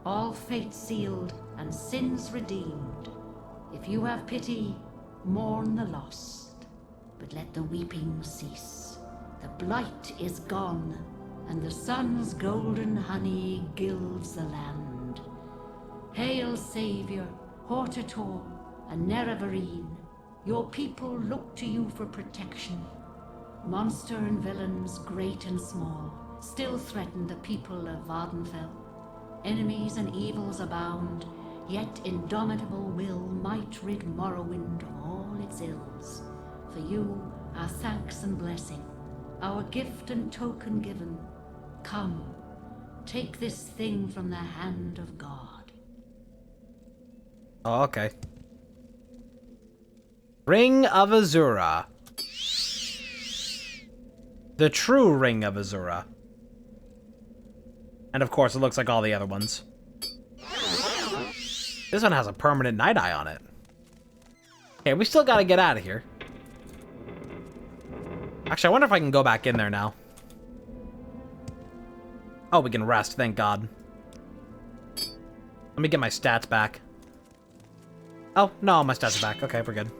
All fate sealed and sins redeemed. If you have pity, mourn the lost, but let the weeping cease. The blight is gone, and the sun's golden honey gilds the land. Hail, Savior, Hortator, and Nerevarine. Your people look to you for protection. Monster and villains, great and small, still threaten the people of Vardenfell. Enemies and evils abound, yet indomitable will might rid Morrowind of all its ills. For you, our thanks and blessing, our gift and token given. Come, take this thing from the hand of God. Oh, okay. Ring of Azura. The true Ring of Azura. And of course, it looks like all the other ones. This one has a permanent night eye on it. Okay, we still gotta get out of here. Actually, I wonder if I can go back in there now. Oh, we can rest, thank God. Let me get my stats back. Oh, no, my stats are back. Okay, we're good.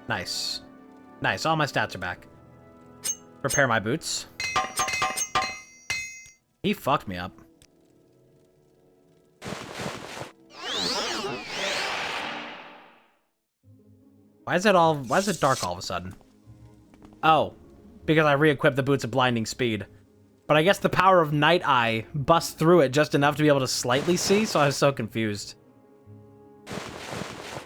Nice. Nice, all my stats are back. Repair my boots. He fucked me up. Why is it dark all of a sudden? Oh, because I re-equipped the boots at blinding speed. But I guess the power of Night Eye busts through it just enough to be able to slightly see, so I was so confused.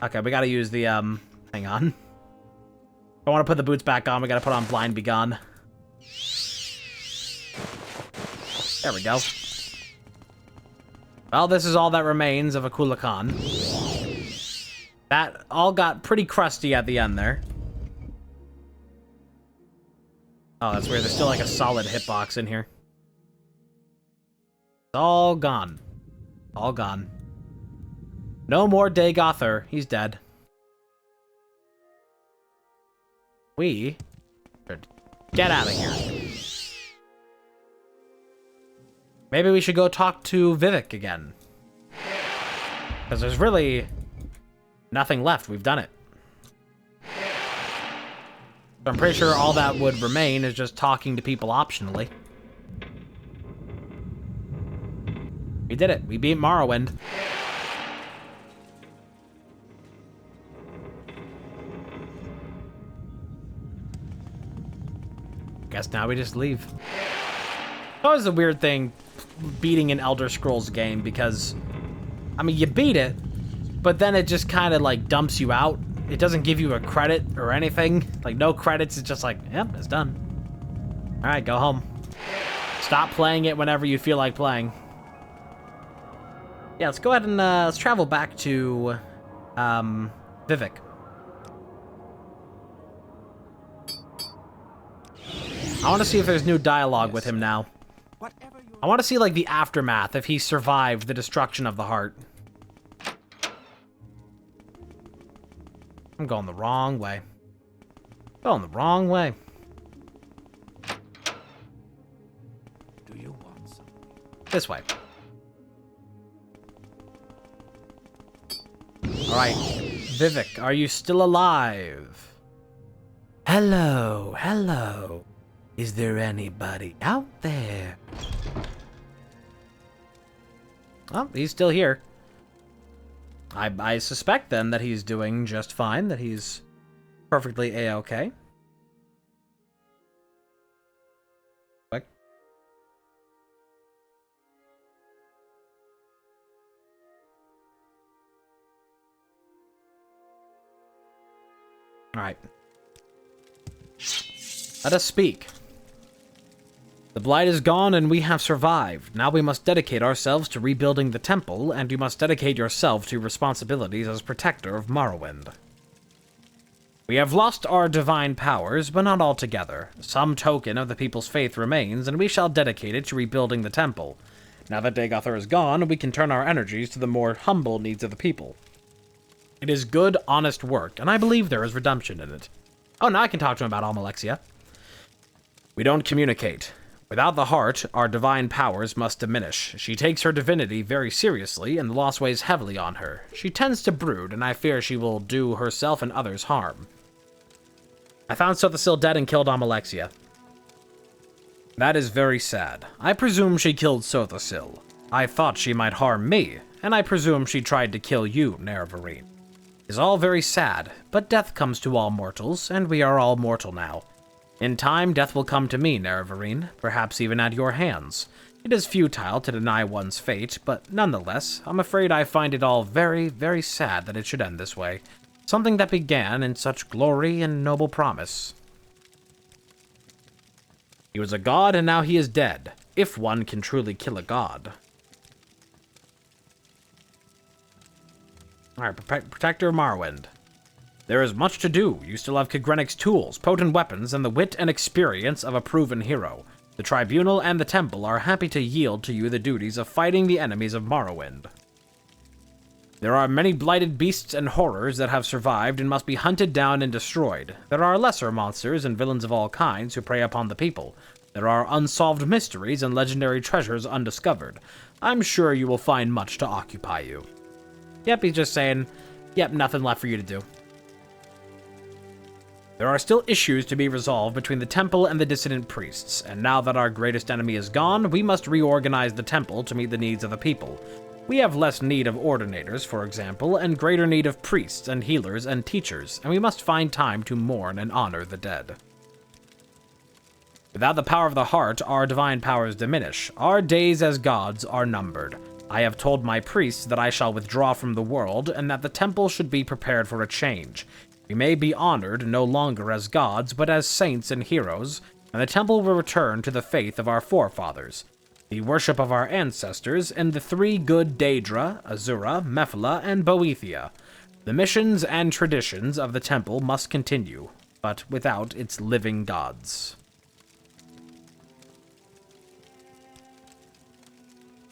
Okay, we gotta use the, hang on. If I want to put the boots back on, we gotta put on Blind Be Gone. There we go. Well, this is all that remains of Akula Khan. That all got pretty crusty at the end there. Oh, that's weird. There's still like a solid hitbox in here. It's all gone. All gone. No more Daygother. He's dead. We should get out of here. Maybe we should go talk to Vivek again. Because there's really nothing left. We've done it. So I'm pretty sure all that would remain is just talking to people optionally. We did it. We beat Morrowind. Guess now we just leave. It's always a weird thing beating an Elder Scrolls game because, I mean, you beat it, but then it just kind of like dumps you out. It doesn't give you a credit or anything. Like, no credits. It's just like, yep, it's done. All right, go home. Stop playing it whenever you feel like playing. Yeah, let's go ahead and let's travel back to Vivek. I want to see if there's new dialogue with him now. I want to see, like, the aftermath, if he survived the destruction of the heart. I'm going the wrong way. Going the wrong way. Do you want something? This way. Alright. Vivek, are you still alive? Hello, hello. Is there anybody out there? Oh, he's still here. I suspect then that he's doing just fine, that he's perfectly A-okay. Quick. Alright. Let us speak. The blight is gone and we have survived. Now we must dedicate ourselves to rebuilding the temple, and you must dedicate yourself to responsibilities as protector of Morrowind. We have lost our divine powers, but not altogether. Some token of the people's faith remains, and we shall dedicate it to rebuilding the temple. Now that Daygother is gone, we can turn our energies to the more humble needs of the people. It is good, honest work, and I believe there is redemption in it. Oh, now I can talk to him about Almalexia. We don't communicate. Without the heart, our divine powers must diminish. She takes her divinity very seriously, and the loss weighs heavily on her. She tends to brood, and I fear she will do herself and others harm. I found Sothasil dead and killed Almalexia. That is very sad. I presume she killed Sothasil. I thought she might harm me, and I presume she tried to kill you, Nerevarine. It is all very sad, but death comes to all mortals, and we are all mortal now. In time, death will come to me, Nerevarine, perhaps even at your hands. It is futile to deny one's fate, but nonetheless, I'm afraid I find it all very, very sad that it should end this way. Something that began in such glory and noble promise. He was a god, and now he is dead, if one can truly kill a god. Alright, Protector of Morrowind. There is much to do. You still have Kagrenic's tools, potent weapons, and the wit and experience of a proven hero. The Tribunal and the Temple are happy to yield to you the duties of fighting the enemies of Morrowind. There are many blighted beasts and horrors that have survived and must be hunted down and destroyed. There are lesser monsters and villains of all kinds who prey upon the people. There are unsolved mysteries and legendary treasures undiscovered. I'm sure you will find much to occupy you. Yep, he's just saying, yep, nothing left for you to do. There are still issues to be resolved between the temple and the dissident priests, and now that our greatest enemy is gone, we must reorganize the temple to meet the needs of the people. We have less need of ordinators, for example, and greater need of priests and healers and teachers, and we must find time to mourn and honor the dead. Without the power of the heart, our divine powers diminish. Our days as gods are numbered. I have told my priests that I shall withdraw from the world, and that the temple should be prepared for a change. We may be honored no longer as gods, but as saints and heroes, and the temple will return to the faith of our forefathers, the worship of our ancestors, and the three good Daedra, Azura, Mephala, and Boethia. The missions and traditions of the temple must continue, but without its living gods.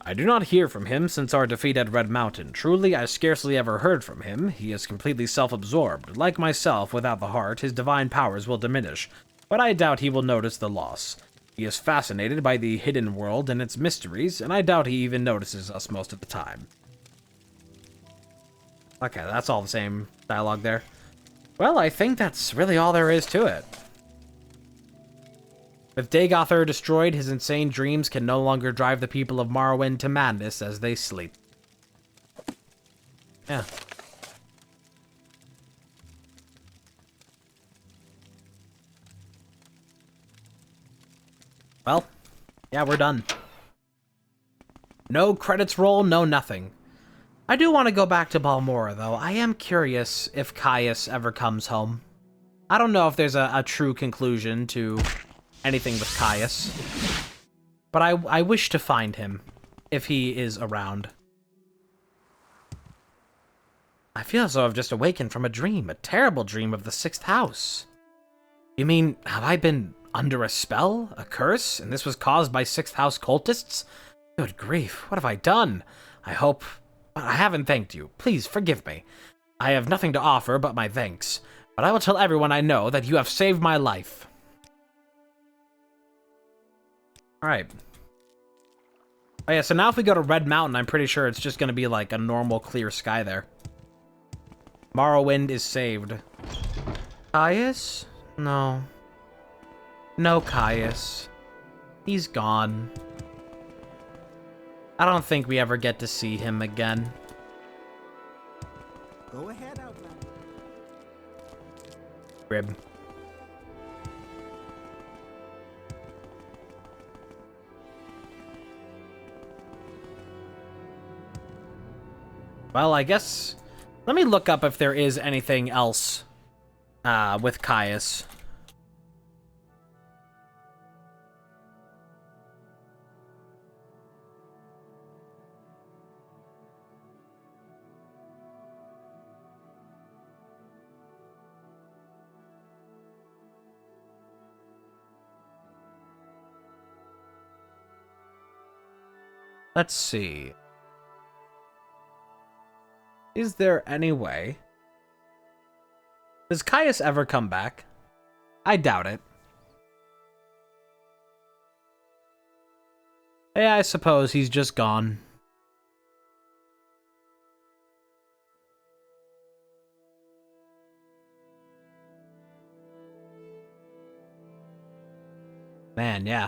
I do not hear from him since our defeat at Red Mountain. Truly, I scarcely ever heard from him. He is completely self-absorbed. Like myself, without the heart, his divine powers will diminish, but I doubt he will notice the loss. He is fascinated by the hidden world and its mysteries, and I doubt he even notices us most of the time. Okay, that's all the same dialogue there. Well, I think that's really all there is to it. With Dagothar destroyed, his insane dreams can no longer drive the people of Morrowind to madness as they sleep. Yeah. Well, yeah, we're done. No credits roll, no nothing. I do want to go back to Balmora, though. I am curious if Caius ever comes home. I don't know if there's a true conclusion to anything with Caius, but I wish to find him, if he is around. I feel as though I've just awakened from a dream, a terrible dream of the 6th house. You mean, have I been under a spell, a curse, and this was caused by 6th house cultists? Good grief, what have I done? I haven't thanked you. Please forgive me. I have nothing to offer but my thanks, but I will tell everyone I know that you have saved my life. Alright. Oh yeah, so now if we go to Red Mountain, I'm pretty sure it's just going to be like a normal clear sky there. Morrowind is saved. Caius? No. No Caius. He's gone. I don't think we ever get to see him again. Go ahead, Outlander. Rib. Well, I guess... Let me look up if there is anything else with Caius. Let's see. Is there any way? Does Caius ever come back? I doubt it. Yeah, I suppose he's just gone. Man, yeah.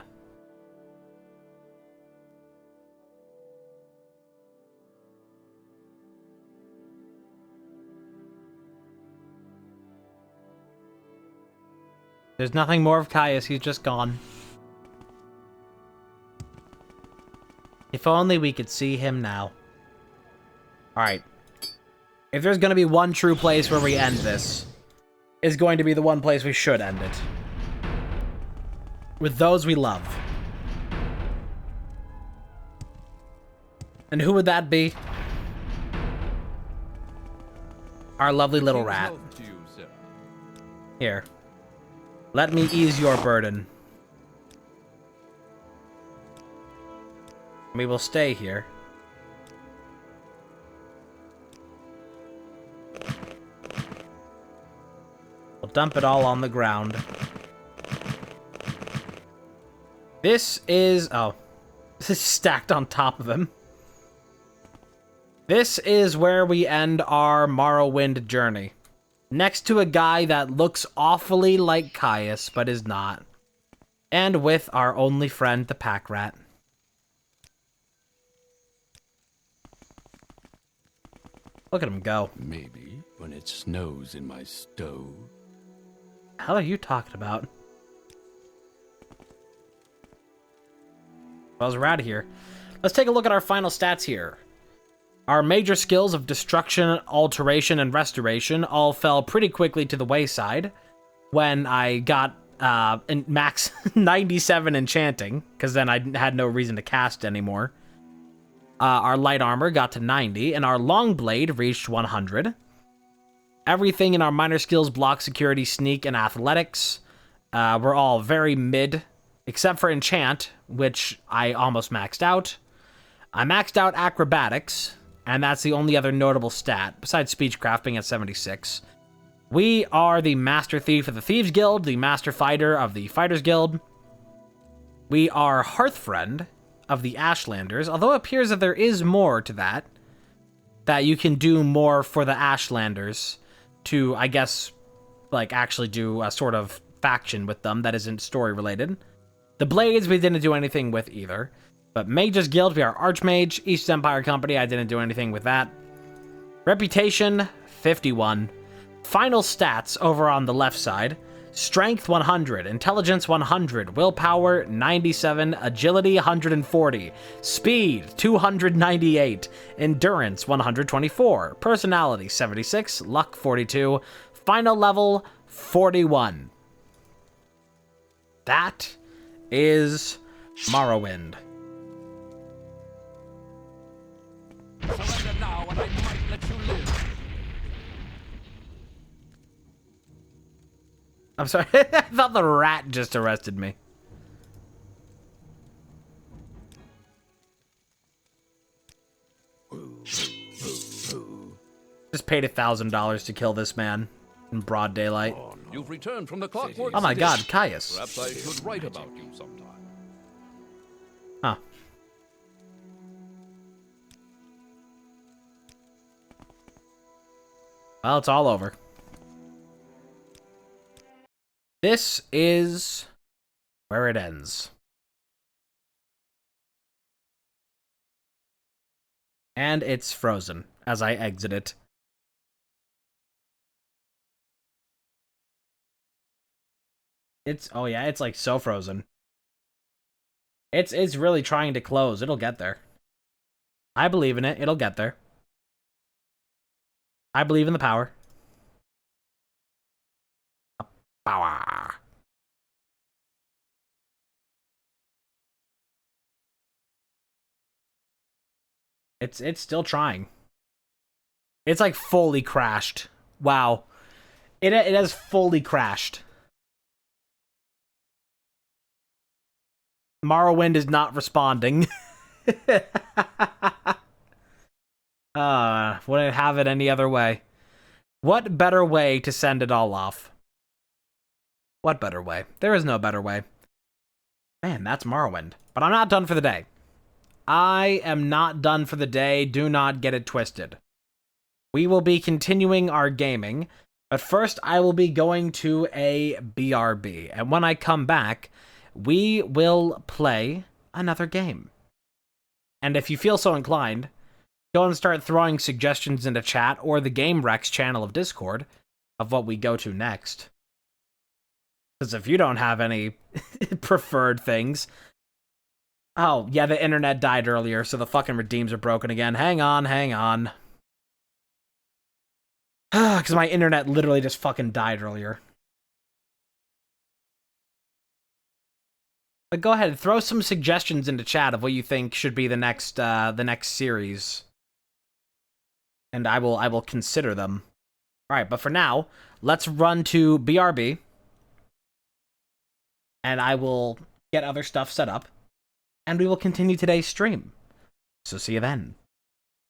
There's nothing more of Caius, he's just gone. If only we could see him now. Alright. If there's gonna be one true place where we end this, it's going to be the one place we should end it. With those we love. And who would that be? Our lovely little rat. Health to you, sir. Here. Let me ease your burden. We will stay here. We'll dump it all on the ground. This is... Oh. This is stacked on top of him. This is where we end our Morrowind journey. Next to a guy that looks awfully like Caius, but is not. And with our only friend, the pack rat. Look at him go. Maybe when it snows in my stove. The hell are you talking about? Well, as we're out of here, let's take a look at our final stats here. Our major skills of destruction, alteration, and restoration all fell pretty quickly to the wayside when I got max 97 enchanting, because then I had no reason to cast anymore. Our light armor got to 90, and our long blade reached 100. Everything in our minor skills, block, security, sneak, and athletics, were all very mid, except for enchant, which I almost maxed out. I maxed out acrobatics, and that's the only other notable stat, besides speechcraft being at 76. We are the Master Thief of the Thieves Guild, the Master Fighter of the Fighters Guild. We are Hearthfriend of the Ashlanders, although it appears that there is more to that you can do more for the Ashlanders to, I guess, like, actually do a sort of faction with them that isn't story-related. The Blades, we didn't do anything with either. But Mage's Guild, we are Archmage. East Empire Company, I didn't do anything with that. Reputation, 51. Final stats over on the left side. Strength, 100. Intelligence, 100. Willpower, 97. Agility, 140. Speed, 298. Endurance, 124. Personality, 76. Luck, 42. Final level, 41. That is Morrowind. Surrender now, and I might let you live. I'm sorry, I thought the rat just arrested me. Just paid $1,000 to kill this man in broad daylight. You've returned from the clockwork. Oh my city. god, Caius. Perhaps I should write about you sometime. Huh. Well, it's all over. This is where it ends. And it's frozen as I exit it. Oh yeah, it's like so frozen. It's really trying to close. It'll get there. I believe in it. It'll get there. I believe in the power. Power. It's still trying. It's like fully crashed. Wow. It has fully crashed. Morrowind is not responding. Wouldn't have it any other way. What better way to send it all off? What better way? There is no better way. Man, that's Morrowind. But I'm not done for the day. I am not done for the day. Do not get it twisted. We will be continuing our gaming, but first I will be going to a BRB. And when I come back, we will play another game. And if you feel so inclined, go and start throwing suggestions into chat or the Game Rex channel of Discord of what we go to next. Because if you don't have any preferred things... Oh, yeah, the internet died earlier, so the fucking redeems are broken again. Hang on, hang on. Because my internet literally just fucking died earlier. But go ahead, throw some suggestions into chat of what you think should be the next series. And I will consider them. Alright, but for now, let's run to BRB. And I will get other stuff set up. And we will continue today's stream. So see you then.